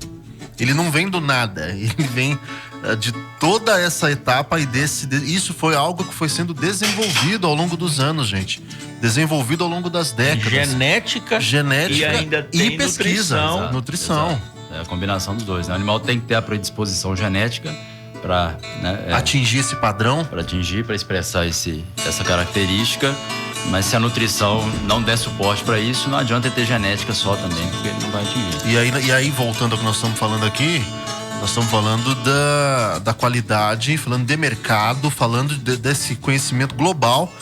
ele não vem do nada, ele vem de toda essa etapa e isso foi algo que foi sendo desenvolvido ao longo dos anos, gente. Desenvolvido ao longo das décadas.
Genética e ainda tem
pesquisa. Nutrição.
É a combinação dos dois, né? O animal tem que ter a predisposição genética para
atingir esse padrão.
Para atingir, para expressar essa característica. Mas se a nutrição não der suporte para isso, não adianta ter genética só também, porque ele não vai atingir.
E aí, voltando ao que nós estamos falando aqui, nós estamos falando da qualidade, falando de mercado, falando desse conhecimento global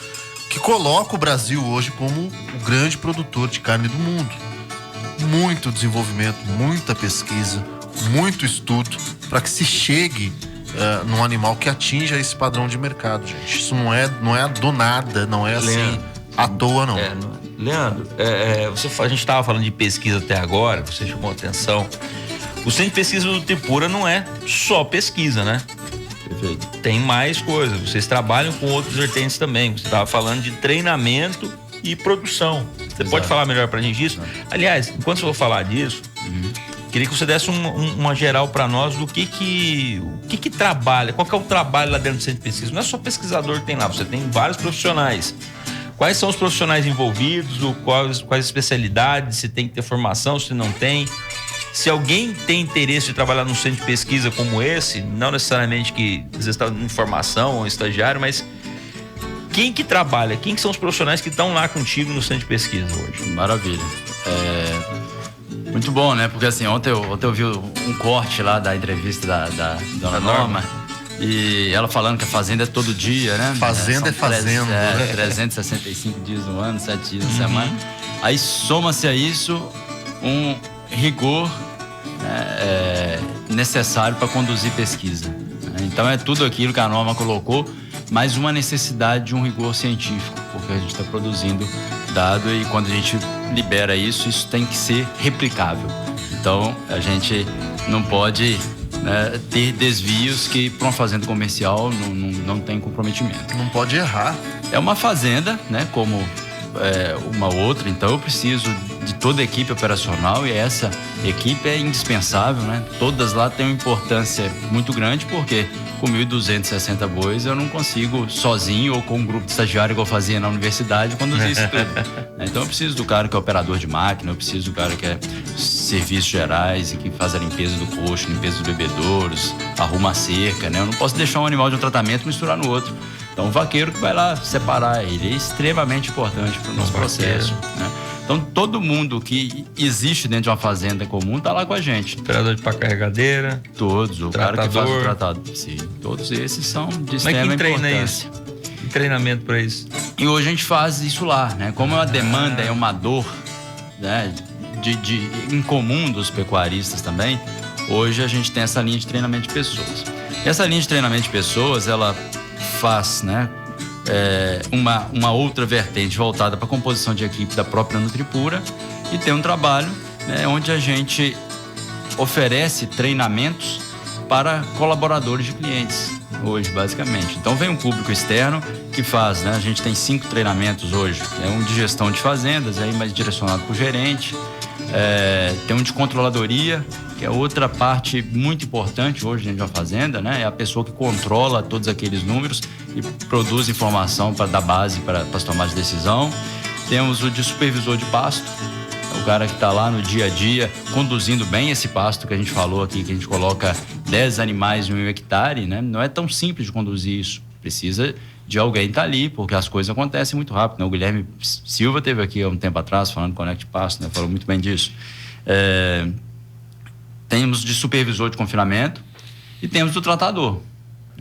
que coloca o Brasil hoje como o grande produtor de carne do mundo. Muito desenvolvimento, muita pesquisa, muito estudo para que se chegue num animal que atinja esse padrão de mercado, gente. Isso não é do nada, não é assim à toa, não.
Leandro, a gente estava falando de pesquisa até agora, você chamou a atenção. O Centro de Pesquisa do Tripura não é só pesquisa, né?
Perfeito.
Tem mais coisas. Vocês trabalham com outros vertentes também. Você estava falando de treinamento e produção. Você pode falar melhor pra gente disso? Aliás, enquanto eu vou falar disso, queria que você desse uma geral para nós do que trabalha, qual que é o trabalho lá dentro do Centro de Pesquisa. Não é só pesquisador que tem lá, você tem vários profissionais. Quais são os profissionais envolvidos, quais especialidades, se tem que ter formação, se não tem. Se alguém tem interesse de trabalhar num centro de pesquisa como esse, não necessariamente que às vezes está em formação ou estagiário, mas quem que trabalha, quem que são os profissionais que estão lá contigo no centro de pesquisa hoje?
Maravilha. Muito bom, né? Porque assim, ontem eu vi um corte lá da entrevista da dona Norma. E ela falando que a fazenda é todo dia, né?
Fazenda é fazenda.
365 dias no ano, 7 dias na semana. Aí soma-se a isso um rigor necessário para conduzir pesquisa. Então é tudo aquilo que a Norma colocou, mais uma necessidade de um rigor científico, porque a gente está produzindo dado e quando a gente libera isso tem que ser replicável. Então a gente não pode ter desvios que para uma fazenda comercial não tem comprometimento.
Não pode errar.
É uma fazenda, né, como uma outra, então eu preciso de toda a equipe operacional e essa equipe é indispensável, né? Todas lá têm uma importância muito grande porque com 1.260 bois eu não consigo sozinho ou com um grupo de estagiário igual eu fazia na universidade conduzir isso tudo. Então eu preciso do cara que é operador de máquina, eu preciso do cara que é serviços gerais e que faz a limpeza do coxo, limpeza dos bebedouros, arruma a cerca, né? Eu não posso deixar um animal de um tratamento e misturar no outro. Então o vaqueiro que vai lá separar ele é extremamente importante para o nosso processo, né? Então todo mundo que existe dentro de uma fazenda comum está lá com a gente.
Operador de pá carregadeira.
Todos, o
tratador.
Cara que faz o tratado. Sim, todos esses são de extrema importância.
Mas quem treina isso? Que treinamento para isso?
E hoje a gente faz isso lá, né? Como a demanda é uma dor, né, em comum dos pecuaristas também, hoje a gente tem essa linha de treinamento de pessoas. E essa linha de treinamento de pessoas, ela faz, né, uma outra vertente voltada para a composição de equipe da própria Nutripura e tem um trabalho, né, onde a gente oferece treinamentos para colaboradores de clientes hoje, basicamente. Então vem um público externo que faz, né, a gente tem 5 treinamentos hoje, um de gestão de fazendas, aí mais direcionado para o gerente, tem um de controladoria, que é outra parte muito importante hoje dentro de uma fazenda, né? É a pessoa que controla todos aqueles números e produz informação para dar base para as tomadas de decisão. Temos o de supervisor de pasto, é o cara que está lá no dia a dia conduzindo bem esse pasto que a gente falou aqui, que a gente coloca 10 animais em 1 hectare, né? Não é tão simples de conduzir isso, precisa de alguém estar ali, porque as coisas acontecem muito rápido, né? O Guilherme Silva teve aqui há um tempo atrás falando do Conect Pasto, né? Falou muito bem disso. Temos de supervisor de confinamento e temos do tratador.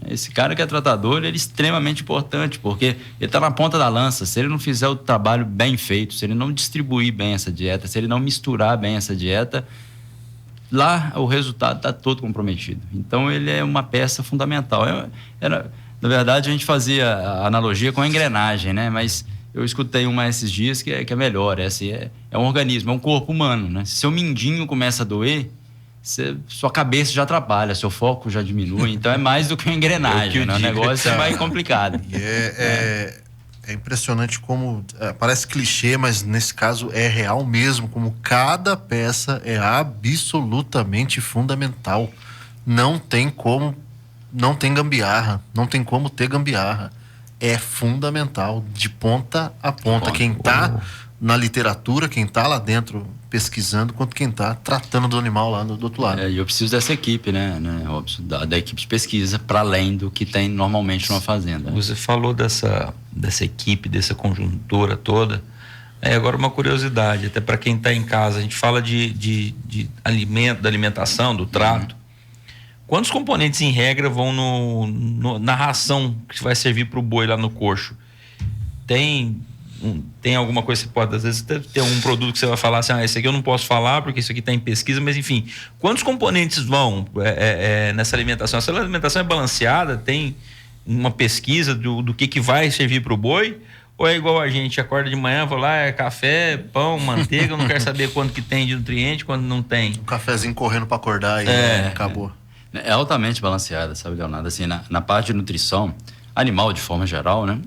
Esse cara que é tratador, ele é extremamente importante, porque ele está na ponta da lança. Se ele não fizer o trabalho bem feito, se ele não distribuir bem essa dieta, se ele não misturar bem essa dieta, lá o resultado está todo comprometido. Então ele é uma peça fundamental. Na verdade, a gente fazia a analogia com a engrenagem, né? Mas eu escutei uma esses dias que é melhor. É um organismo, é um corpo humano, né? Se seu mindinho começa a doer, sua cabeça já atrapalha, seu foco já diminui. Então é mais do que uma engrenagem, né? O negócio é mais complicado.
É impressionante como, parece clichê, mas nesse caso é real mesmo, como cada peça é absolutamente fundamental. Não tem gambiarra, não tem como ter gambiarra. É fundamental, de ponta a ponta. Quem está na literatura, quem está lá dentro pesquisando, quanto quem está tratando do animal lá do outro lado.
E eu preciso dessa equipe, né? Da equipe de pesquisa, para além do que tem normalmente numa fazenda.
Você falou dessa equipe, dessa conjuntura toda. Agora uma curiosidade, até para quem está em casa, a gente fala de alimento, da alimentação, do trato. Quantos componentes, em regra, vão na ração que vai servir para o boi lá no coxo? Tem alguma coisa que você pode, às vezes, ter um produto que você vai falar assim, esse aqui eu não posso falar porque isso aqui está em pesquisa, mas enfim, quantos componentes vão nessa alimentação? Essa alimentação é balanceada? Tem uma pesquisa do que vai servir para o boi? Ou é igual a gente acorda de manhã, vou lá, é café, pão, manteiga, eu não quero saber quanto que tem de nutriente, quanto não tem?
Um cafezinho correndo para acordar e acabou.
É altamente balanceada, sabe, Leonardo? Assim, na parte de nutrição animal, de forma geral, né?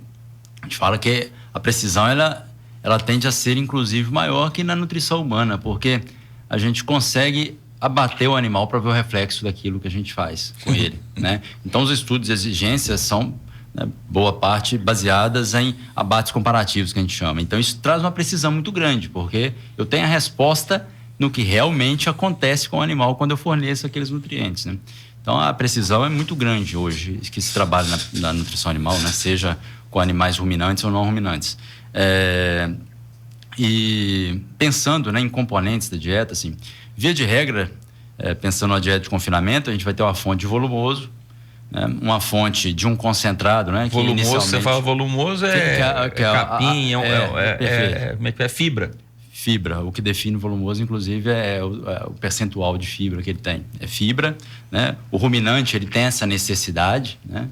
A gente fala que a precisão, ela tende a ser, inclusive, maior que na nutrição humana, porque a gente consegue abater o animal para ver o reflexo daquilo que a gente faz com ele, né? Então, os estudos e exigências são, né, boa parte, baseadas em abates comparativos, que a gente chama. Então, isso traz uma precisão muito grande, porque eu tenho a resposta no que realmente acontece com o animal quando eu forneço aqueles nutrientes, né? Então, a precisão é muito grande hoje que se trabalha na nutrição animal, né? Seja com animais ruminantes ou não ruminantes. E pensando, né, em componentes da dieta, assim, via de regra, pensando na dieta de confinamento, a gente vai ter uma fonte de volumoso, né, uma fonte de um concentrado, né?
Volumoso, você fala volumoso capim, como é que é? Fibra.
Fibra, o que define o volumoso, inclusive, é o percentual de fibra que ele tem. É fibra, né? O ruminante, ele tem essa necessidade, né?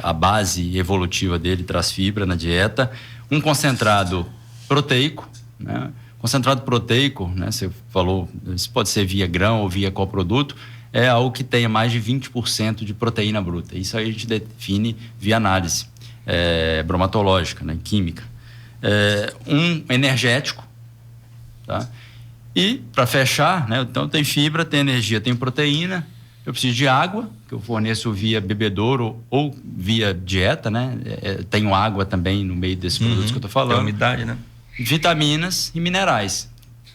A base evolutiva dele traz fibra na dieta. Um concentrado proteico, né? Concentrado proteico, né? Você falou, isso pode ser via grão ou via coproduto, é algo que tenha mais de 20% de proteína bruta. Isso aí a gente define via análise bromatológica, né? Química. Um energético, tá? E, para fechar, né? Então, tem fibra, tem energia, tem proteína. Eu preciso de água, que eu forneço via bebedouro ou via dieta, né? Tenho água também no meio desses produtos que eu estou falando.
Tem umidade, né?
Vitaminas e minerais,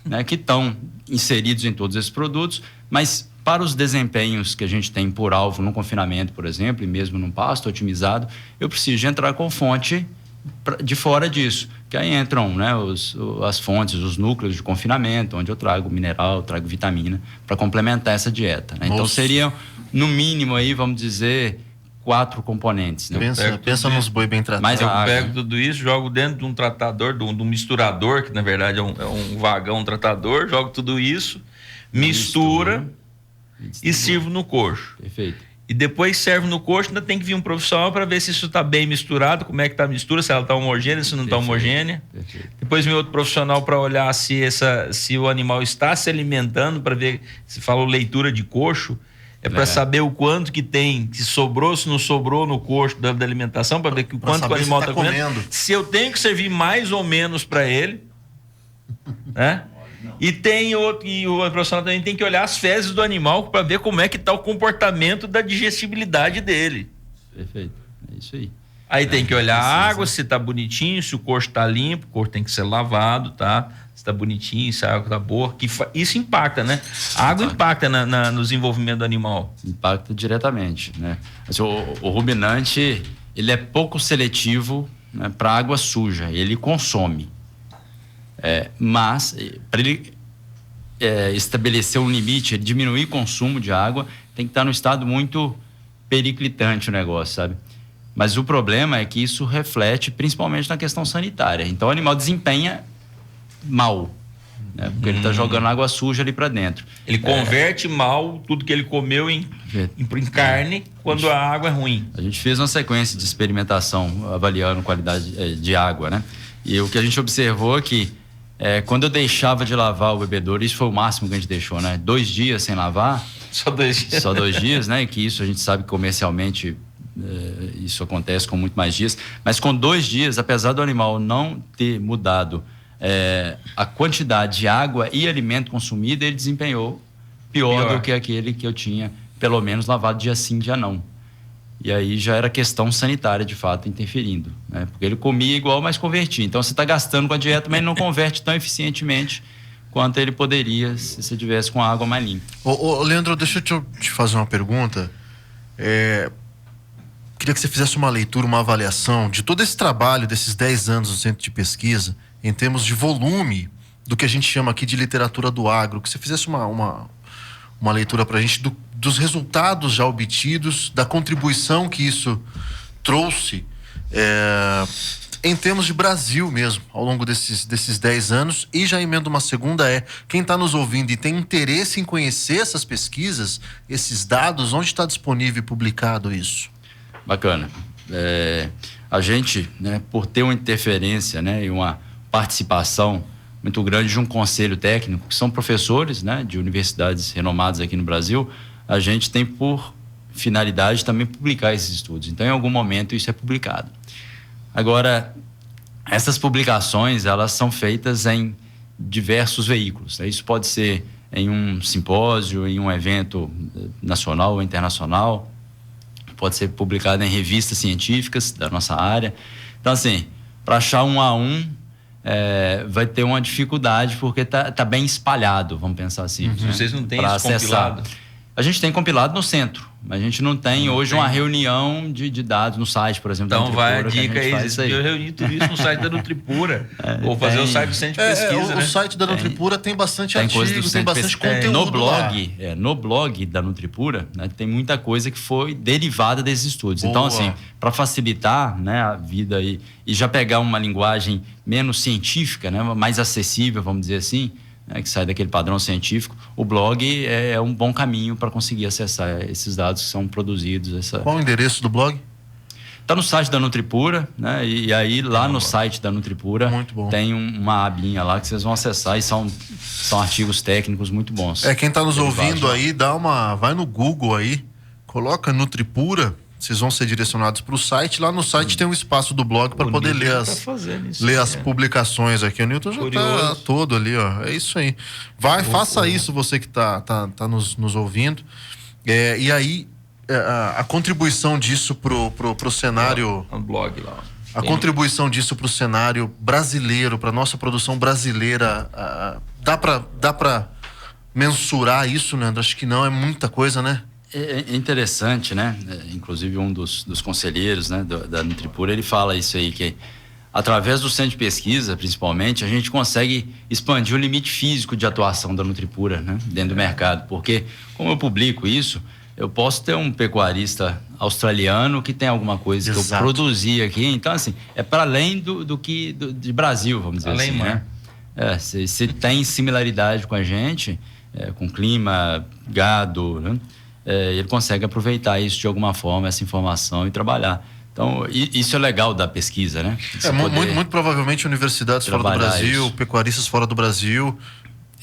né? Que estão inseridos em todos esses produtos, mas para os desempenhos que a gente tem por alvo no confinamento, por exemplo, e mesmo num pasto otimizado, eu preciso de entrar com fonte de fora disso, que aí entram, né, as fontes, os núcleos de confinamento, onde eu trago mineral, trago vitamina para complementar essa dieta, né? Então seriam, no mínimo aí, vamos dizer, 4 componentes, né?
Pensa nos boi bem tratados.
Eu pego tudo isso, jogo dentro de um tratador, de um misturador, que na verdade é um vagão, um tratador, jogo tudo isso, mistura e sirvo no coxo.
Perfeito.
E depois serve no coxo, ainda tem que vir um profissional para ver se isso está bem misturado, como é que está a mistura, se ela está homogênea, se não está homogênea.
Perfeito.
Depois vem outro profissional para olhar se o animal está se alimentando, para ver, se falou leitura de coxo, para saber o quanto que tem, se sobrou, se não sobrou no coxo da alimentação, para ver o quanto que o animal está comendo. Se eu tenho que servir mais ou menos para ele, né? E o profissional também tem que olhar as fezes do animal para ver como é que está o comportamento da digestibilidade dele.
Perfeito, é isso aí.
Aí tem que olhar a água, se está bonitinho, se o coxo está limpo, o coxo tem que ser lavado, tá? Se está bonitinho, se a água está boa. Isso impacta, né? A água impacta no desenvolvimento do animal.
Impacta diretamente, né? Assim, o ruminante, ele é pouco seletivo, né, para água suja, ele consome. Mas, para ele estabelecer um limite, ele diminuir o consumo de água, tem que estar no estado muito periclitante o negócio, sabe? Mas o problema é que isso reflete principalmente na questão sanitária. Então, o animal desempenha mal, né? Porque ele está jogando água suja ali para dentro.
Ele converte mal tudo que ele comeu em carne quando a água é ruim.
A gente fez uma sequência de experimentação avaliando qualidade de água, né? E o que a gente observou é que quando eu deixava de lavar o bebedouro, isso foi o máximo que a gente deixou, né? 2 dias sem lavar.
Só 2 dias.
Só 2 dias, né? Que isso a gente sabe que comercialmente Isso acontece com muito mais dias. Mas com 2 dias, apesar do animal não ter mudado a quantidade de água e alimento consumido, ele desempenhou pior do que aquele que eu tinha, pelo menos, lavado dia sim, dia não. E aí já era questão sanitária, de fato, interferindo, né? Porque ele comia igual, mas convertia. Então, você está gastando com a dieta, mas ele não converte tão eficientemente quanto ele poderia se você tivesse com a água mais limpa.
Leandro, deixa eu te fazer uma pergunta. Queria que você fizesse uma leitura, uma avaliação de todo esse trabalho desses 10 anos no Centro de Pesquisa, em termos de volume do que a gente chama aqui de literatura do agro. Que você fizesse uma leitura para a gente dos resultados já obtidos, da contribuição que isso trouxe em termos de Brasil mesmo, ao longo desses 10 anos. E já emendo uma segunda, quem está nos ouvindo e tem interesse em conhecer essas pesquisas, esses dados, onde está disponível e publicado isso?
Bacana. A gente, né, por ter uma interferência, né, e uma participação muito grande de um conselho técnico, que são professores, né, de universidades renomadas aqui no Brasil, a gente tem por finalidade também publicar esses estudos. Então, em algum momento, isso é publicado. Agora, essas publicações, elas são feitas em diversos veículos, né? Isso pode ser em um simpósio, em um evento nacional ou internacional, pode ser publicado em revistas científicas da nossa área. Então, assim, para achar um a um, vai ter uma dificuldade, porque tá bem espalhado, vamos pensar assim.
Né? Vocês não têm isso compilado?
A gente tem compilado no centro, mas a gente não tem hoje uma reunião de dados no site, por exemplo,
então
da Nutripura.
Então vai a dica aí, eu reuni tudo isso no site da Nutripura. Vou fazer o site do Centro de Pesquisa, né?
O site da Nutripura tem bastante artigos, tem bastante conteúdo
no blog da Nutripura, né, tem muita coisa que foi derivada desses estudos. Boa. Então, assim, para facilitar, né, a vida e já pegar uma linguagem menos científica, né, mais acessível, vamos dizer assim, que sai daquele padrão científico, o blog é um bom caminho para conseguir acessar esses dados que são produzidos.
Qual o endereço do blog?
Está no site da Nutripura, né? E aí lá no site da Nutripura tem uma abinha lá que vocês vão acessar e são artigos técnicos muito bons.
Quem está nos ouvindo aí, vai no Google aí, coloca Nutripura, vocês vão ser direcionados para o site. Lá no site tem um espaço do blog para poder ler as publicações aqui. O Newton já está todo ali, ó. É isso aí. Faça isso, você que tá nos ouvindo. E aí, a contribuição disso pro cenário...
No blog lá.
A contribuição disso pro cenário brasileiro, para nossa produção brasileira, dá para mensurar isso, Leandro? Acho que não, é muita coisa, né?
É interessante, né? Inclusive um dos conselheiros, né, da Nutripura, ele fala isso aí, que através do centro de pesquisa, principalmente, a gente consegue expandir o limite físico de atuação da Nutripura, né, dentro do mercado. Porque, como eu publico isso, eu posso ter um pecuarista australiano que tem alguma coisa que eu produzi aqui. Então, assim, é para além de Brasil, vamos dizer assim, né? Se tem similaridade com a gente, com clima, gado, né? Ele consegue aproveitar isso de alguma forma, essa informação, e trabalhar. Então, isso é legal da pesquisa, né?
Muito provavelmente universidades fora do Brasil, pecuaristas fora do Brasil,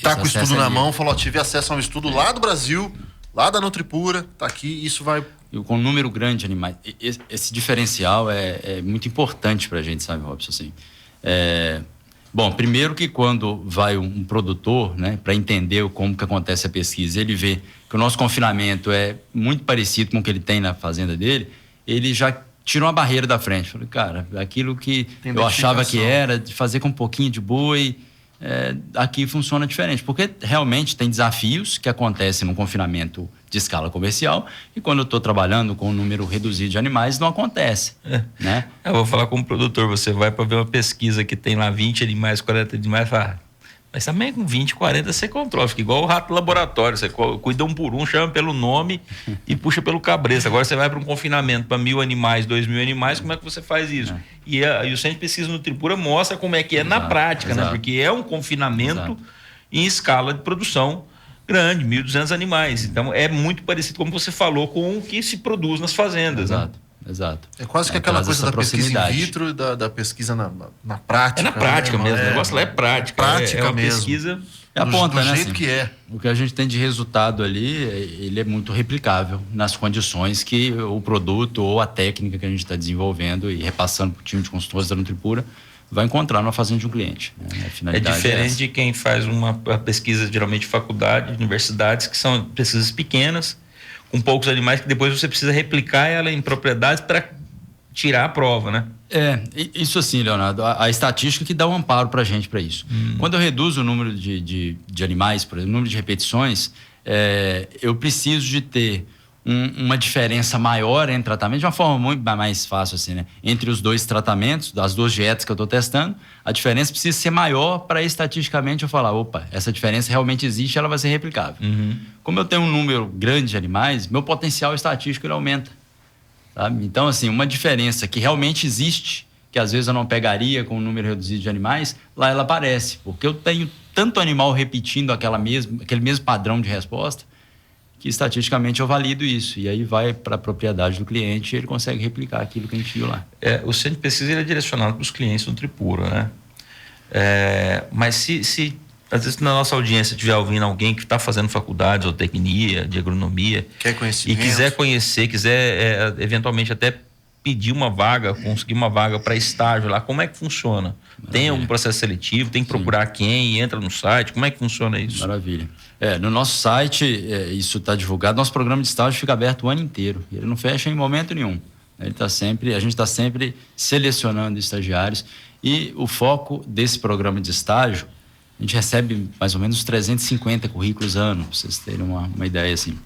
tá com o estudo na mão, falou, tive acesso a um estudo lá do Brasil, lá da Nutripura, tá aqui, isso vai...
E com um número grande de animais. Esse diferencial é muito importante pra gente, sabe, Robson? Assim, bom, primeiro que quando vai um produtor, né, para entender como que acontece a pesquisa, ele vê que o nosso confinamento é muito parecido com o que ele tem na fazenda dele, ele já tira uma barreira da frente. Falei, cara, aquilo que eu achava que era, de fazer com um pouquinho de boi, aqui funciona diferente. Porque realmente tem desafios que acontecem no confinamento de escala comercial, e quando eu estou trabalhando com um número reduzido de animais, não acontece. Né?
Eu vou falar como produtor, você vai para ver uma pesquisa que tem lá 20 animais, 40 animais, fala, mas também com 20, 40 você controla, fica igual o rato do laboratório, você cuida um por um, chama pelo nome e puxa pelo cabresto. Agora você vai para um confinamento para 1.000 animais, 2.000 animais, como é que você faz isso? E o Centro de Pesquisa Nutripura mostra como é que é na prática, né? Porque é um confinamento em escala de produção grande, 1.200 animais. Então é muito parecido, como você falou, com o que se produz nas fazendas.
Exato.
É quase que aquela coisa da pesquisa in vitro e da pesquisa na prática.
É na prática mesmo, o negócio lá é prática.
Prática
é uma
mesmo.
pesquisa
É a ponta,
do
né?
jeito
Assim,
que é.
o que a gente tem de resultado ali, ele é muito replicável nas condições que o produto ou a técnica que a gente está desenvolvendo e repassando para o time de consultores da Nutripura vai encontrar numa fazenda de um cliente. Né? A finalidade
diferente de quem faz uma pesquisa, geralmente de faculdade, universidades, que são pesquisas pequenas, com poucos animais, que depois você precisa replicar ela em propriedades para tirar a prova, né?
Isso assim, Leonardo, a estatística que dá um amparo para a gente para isso. Quando eu reduzo o número de animais, por exemplo, o número de repetições, eu preciso de ter uma diferença maior entre tratamentos, de uma forma muito mais fácil assim, né? Entre os dois tratamentos, das duas dietas que eu estou testando, a diferença precisa ser maior para estatisticamente eu falar, opa, essa diferença realmente existe, ela vai ser replicável. Como eu tenho um número grande de animais, meu potencial estatístico ele aumenta. Sabe? Então, assim, uma diferença que realmente existe, que às vezes eu não pegaria com um número reduzido de animais, lá ela aparece, porque eu tenho tanto animal repetindo aquele mesmo padrão de resposta, que estatisticamente eu valido isso. E aí vai para a propriedade do cliente e ele consegue replicar aquilo que a gente viu lá.
O centro de pesquisa ele é direcionado para os clientes do Nutripura, né? Mas se às vezes na nossa audiência estiver ouvindo alguém que está fazendo faculdade, zootecnia, de agronomia,
quer conhecimento,
e quiser conhecer, quiser eventualmente até pedir uma vaga, conseguir uma vaga para estágio lá, como é que funciona? Maravilha. Tem algum processo seletivo? Tem que procurar quem? Entra no site? Como é que funciona isso?
Maravilha. No nosso site, isso está divulgado. Nosso programa de estágio fica aberto o ano inteiro. Ele não fecha em momento nenhum. A gente está sempre selecionando estagiários. E o foco desse programa de estágio, a gente recebe mais ou menos 350 currículos ano, para vocês terem uma ideia assim.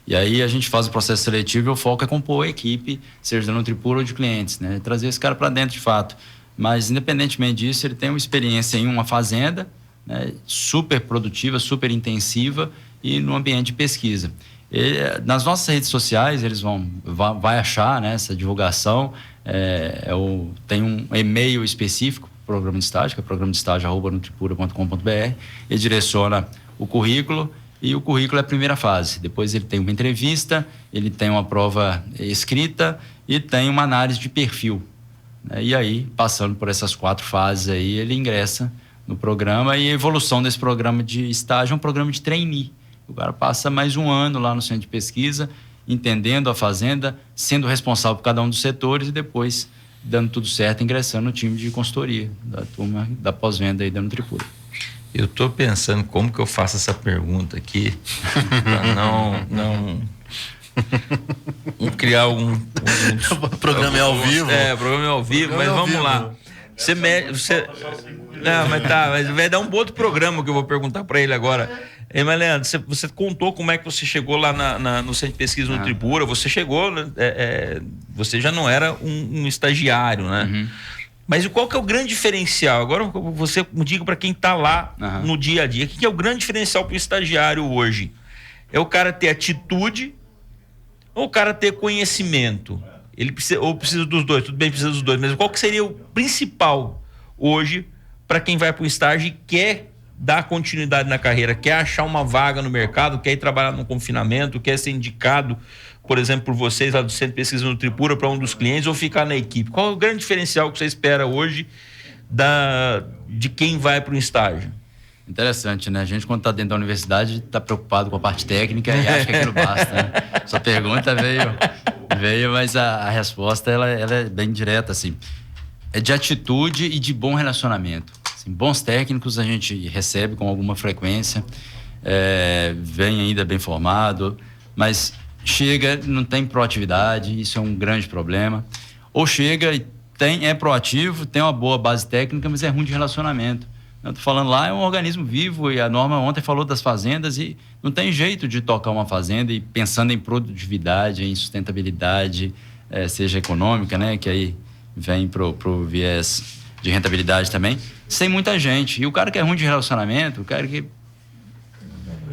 E aí a gente faz o processo seletivo e o foco é compor a equipe, seja da Nutripura ou de clientes, né? Trazer esse cara para dentro de fato. Mas, independentemente disso, ele tem uma experiência em uma fazenda, né, super produtiva, super intensiva e no ambiente de pesquisa. Nas nossas redes sociais, eles vai achar, né, essa divulgação. Tem um e-mail específico para o programa de estágio, que é programadestágio@nutripura.com.br. Ele direciona o currículo. E o currículo é a primeira fase. Depois ele tem uma entrevista, ele tem uma prova escrita e tem uma análise de perfil. E aí, passando por essas 4 fases aí, ele ingressa no programa. E a evolução desse programa de estágio é um programa de trainee. O cara passa mais um ano lá no centro de pesquisa, entendendo a fazenda, sendo responsável por cada um dos setores e depois, dando tudo certo, ingressando no time de consultoria da turma da pós-venda aí da Nutripura.
Eu estou pensando como que eu faço essa pergunta aqui para não criar o
programa é ao vivo.
O programa é ao vivo, mas vamos lá. Mas vai dar um outro programa que eu vou perguntar para ele agora. Mas, Leandro, você contou como é que você chegou lá no Centro de Pesquisa Nutripura. Você chegou, você já não era um estagiário, né? Uhum. Mas qual que é o grande diferencial? Agora você me diga para quem está lá no dia a dia. O que é o grande diferencial para o estagiário hoje? É o cara ter atitude ou o cara ter conhecimento? Ele precisa dos dois, tudo bem, precisa dos dois. Mas qual que seria o principal hoje para quem vai para o estágio e quer dar continuidade na carreira, quer achar uma vaga no mercado, quer ir trabalhar no confinamento, quer ser indicado, por exemplo, por vocês lá do Centro de Pesquisa Nutripura para um dos clientes ou ficar na equipe? Qual é o grande diferencial que você espera hoje de quem vai para o estágio?
Interessante, né? A gente, quando está dentro da universidade, está preocupado com a parte técnica e acha que aquilo basta, né? Sua pergunta veio, mas a resposta ela é bem direta, assim. É de atitude e de bom relacionamento. Assim, bons técnicos a gente recebe com alguma frequência, vem ainda bem formado, mas chega, não tem proatividade, isso é um grande problema. Ou chega e é proativo, tem uma boa base técnica, mas é ruim de relacionamento. Eu estou falando lá, é um organismo vivo e a Norma ontem falou das fazendas e não tem jeito de tocar uma fazenda e pensando em produtividade, em sustentabilidade, seja econômica, né, que aí vem pro viés de rentabilidade também, sem muita gente. E o cara que é ruim de relacionamento, o cara que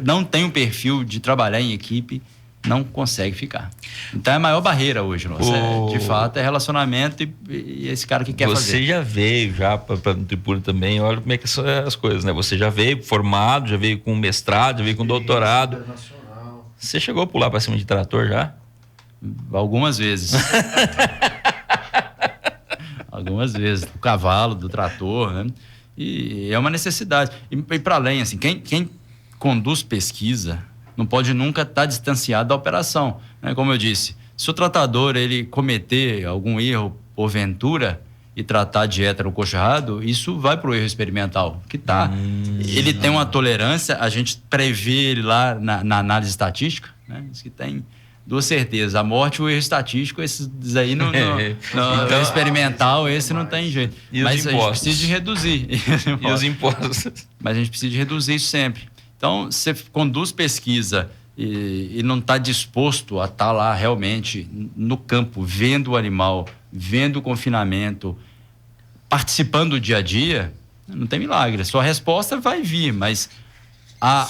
não tem um perfil de trabalhar em equipe, não consegue ficar. Então é a maior barreira hoje, nossa. De fato, é relacionamento e esse cara que quer fazer.
Você já veio para Nutripura também, olha como é que são as coisas, né? Você já veio formado, já veio com mestrado, já veio com doutorado. Você chegou a pular para cima de trator já?
Algumas vezes. Algumas vezes. Do cavalo, do trator, né? E é uma necessidade. E para além, assim, quem conduz pesquisa não pode nunca estar distanciado da operação, né? Como eu disse, se o tratador ele cometer algum erro porventura e tratar a dieta no coxo errado, isso vai para o erro experimental, que tá. Ele tem uma tolerância, a gente prevê ele lá na análise estatística, né? Diz que tem 2 certezas, a morte e o erro estatístico, esses aí no então, experimental, esse não tem jeito.
E
mas
os
a gente
impostos?
precisa de reduzir.
E os impostos?
Mas a gente precisa de reduzir isso sempre. Então, você conduz pesquisa e não está disposto a estar lá realmente no campo, vendo o animal, vendo o confinamento, participando do dia a dia, não tem milagre. Sua resposta vai vir, mas a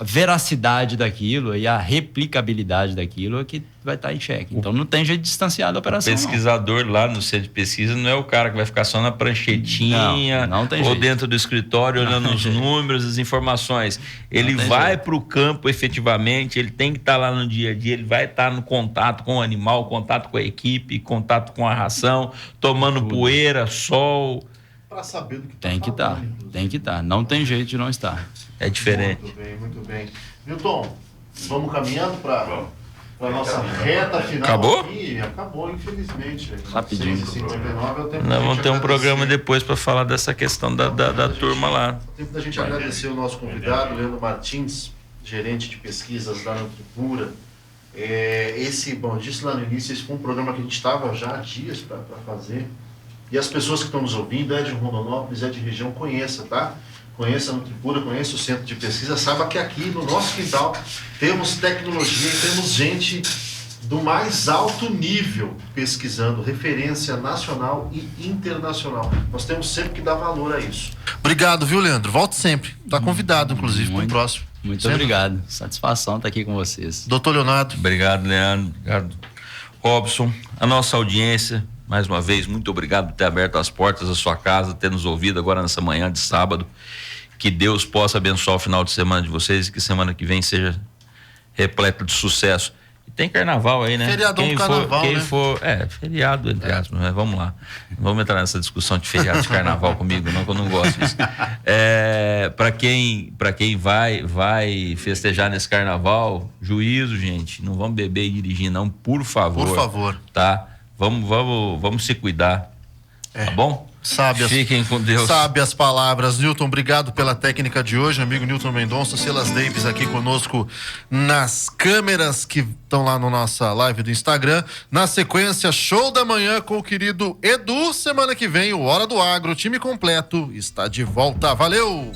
veracidade daquilo e a replicabilidade daquilo é que vai estar em xeque. Então não tem jeito de distanciar da operação.
O pesquisador lá no centro de pesquisa não é o cara que vai ficar só na pranchetinha
não tem
ou
jeito.
dentro do escritório olhando os números, as informações. Ele vai para o campo efetivamente, ele tem que estar lá no dia a dia, ele vai estar no contato com o animal, contato com a equipe, contato com a ração, tomando poeira, sol.
Para saber do que
Tem que estar, tem que estar. Não tem jeito de não estar.
É diferente.
Muito bem, muito bem. Milton, vamos caminhando para a nossa reta final.
Acabou?
Aqui. Acabou, infelizmente.
Rapidinho.
6h59 é o tempo
Nós vamos ter um programa depois para falar dessa questão da turma lá.
É o tempo da gente agradecer o nosso convidado, Leandro Martins, gerente de pesquisas da Nutripura. Bom, disse lá no início, esse foi um programa que a gente estava já há dias para fazer. E as pessoas que estão nos ouvindo, é de Rondonópolis, é de região, conheça, tá? Conheça a Nutripura, conheça o centro de pesquisa, saiba que aqui no nosso quintal temos tecnologia e temos gente do mais alto nível pesquisando, referência nacional e internacional. Nós temos sempre que dar valor a isso. Obrigado, viu, Leandro? Volte sempre. Está convidado, inclusive, para o próximo.
Muito
sempre.
Obrigado. Satisfação estar aqui com vocês.
Doutor Leonardo.
Obrigado, Leandro. Obrigado, Robson. A nossa audiência, mais uma vez, muito obrigado por ter aberto as portas da sua casa, ter nos ouvido agora nessa manhã de sábado. Que Deus possa abençoar o final de semana de vocês e que semana que vem seja repleta de sucesso. E tem carnaval aí, né?
Feriadão do carnaval,
quem
né?
for, feriado, entre aspas, mas vamos lá. Não vamos entrar nessa discussão de feriado de carnaval comigo, não, que eu não gosto disso. Para quem vai festejar nesse carnaval, juízo, gente, não vamos beber e dirigir, não, por favor.
Por favor.
Tá? Vamos se cuidar, tá bom? Fiquem com Deus.
Sabe as palavras. Newton, obrigado pela técnica de hoje. Amigo Newton Mendonça, Silas Davis aqui conosco nas câmeras que estão lá na nossa live do Instagram. Na sequência, show da manhã com o querido Edu. Semana que vem, o Hora do Agro, time completo, está de volta. Valeu!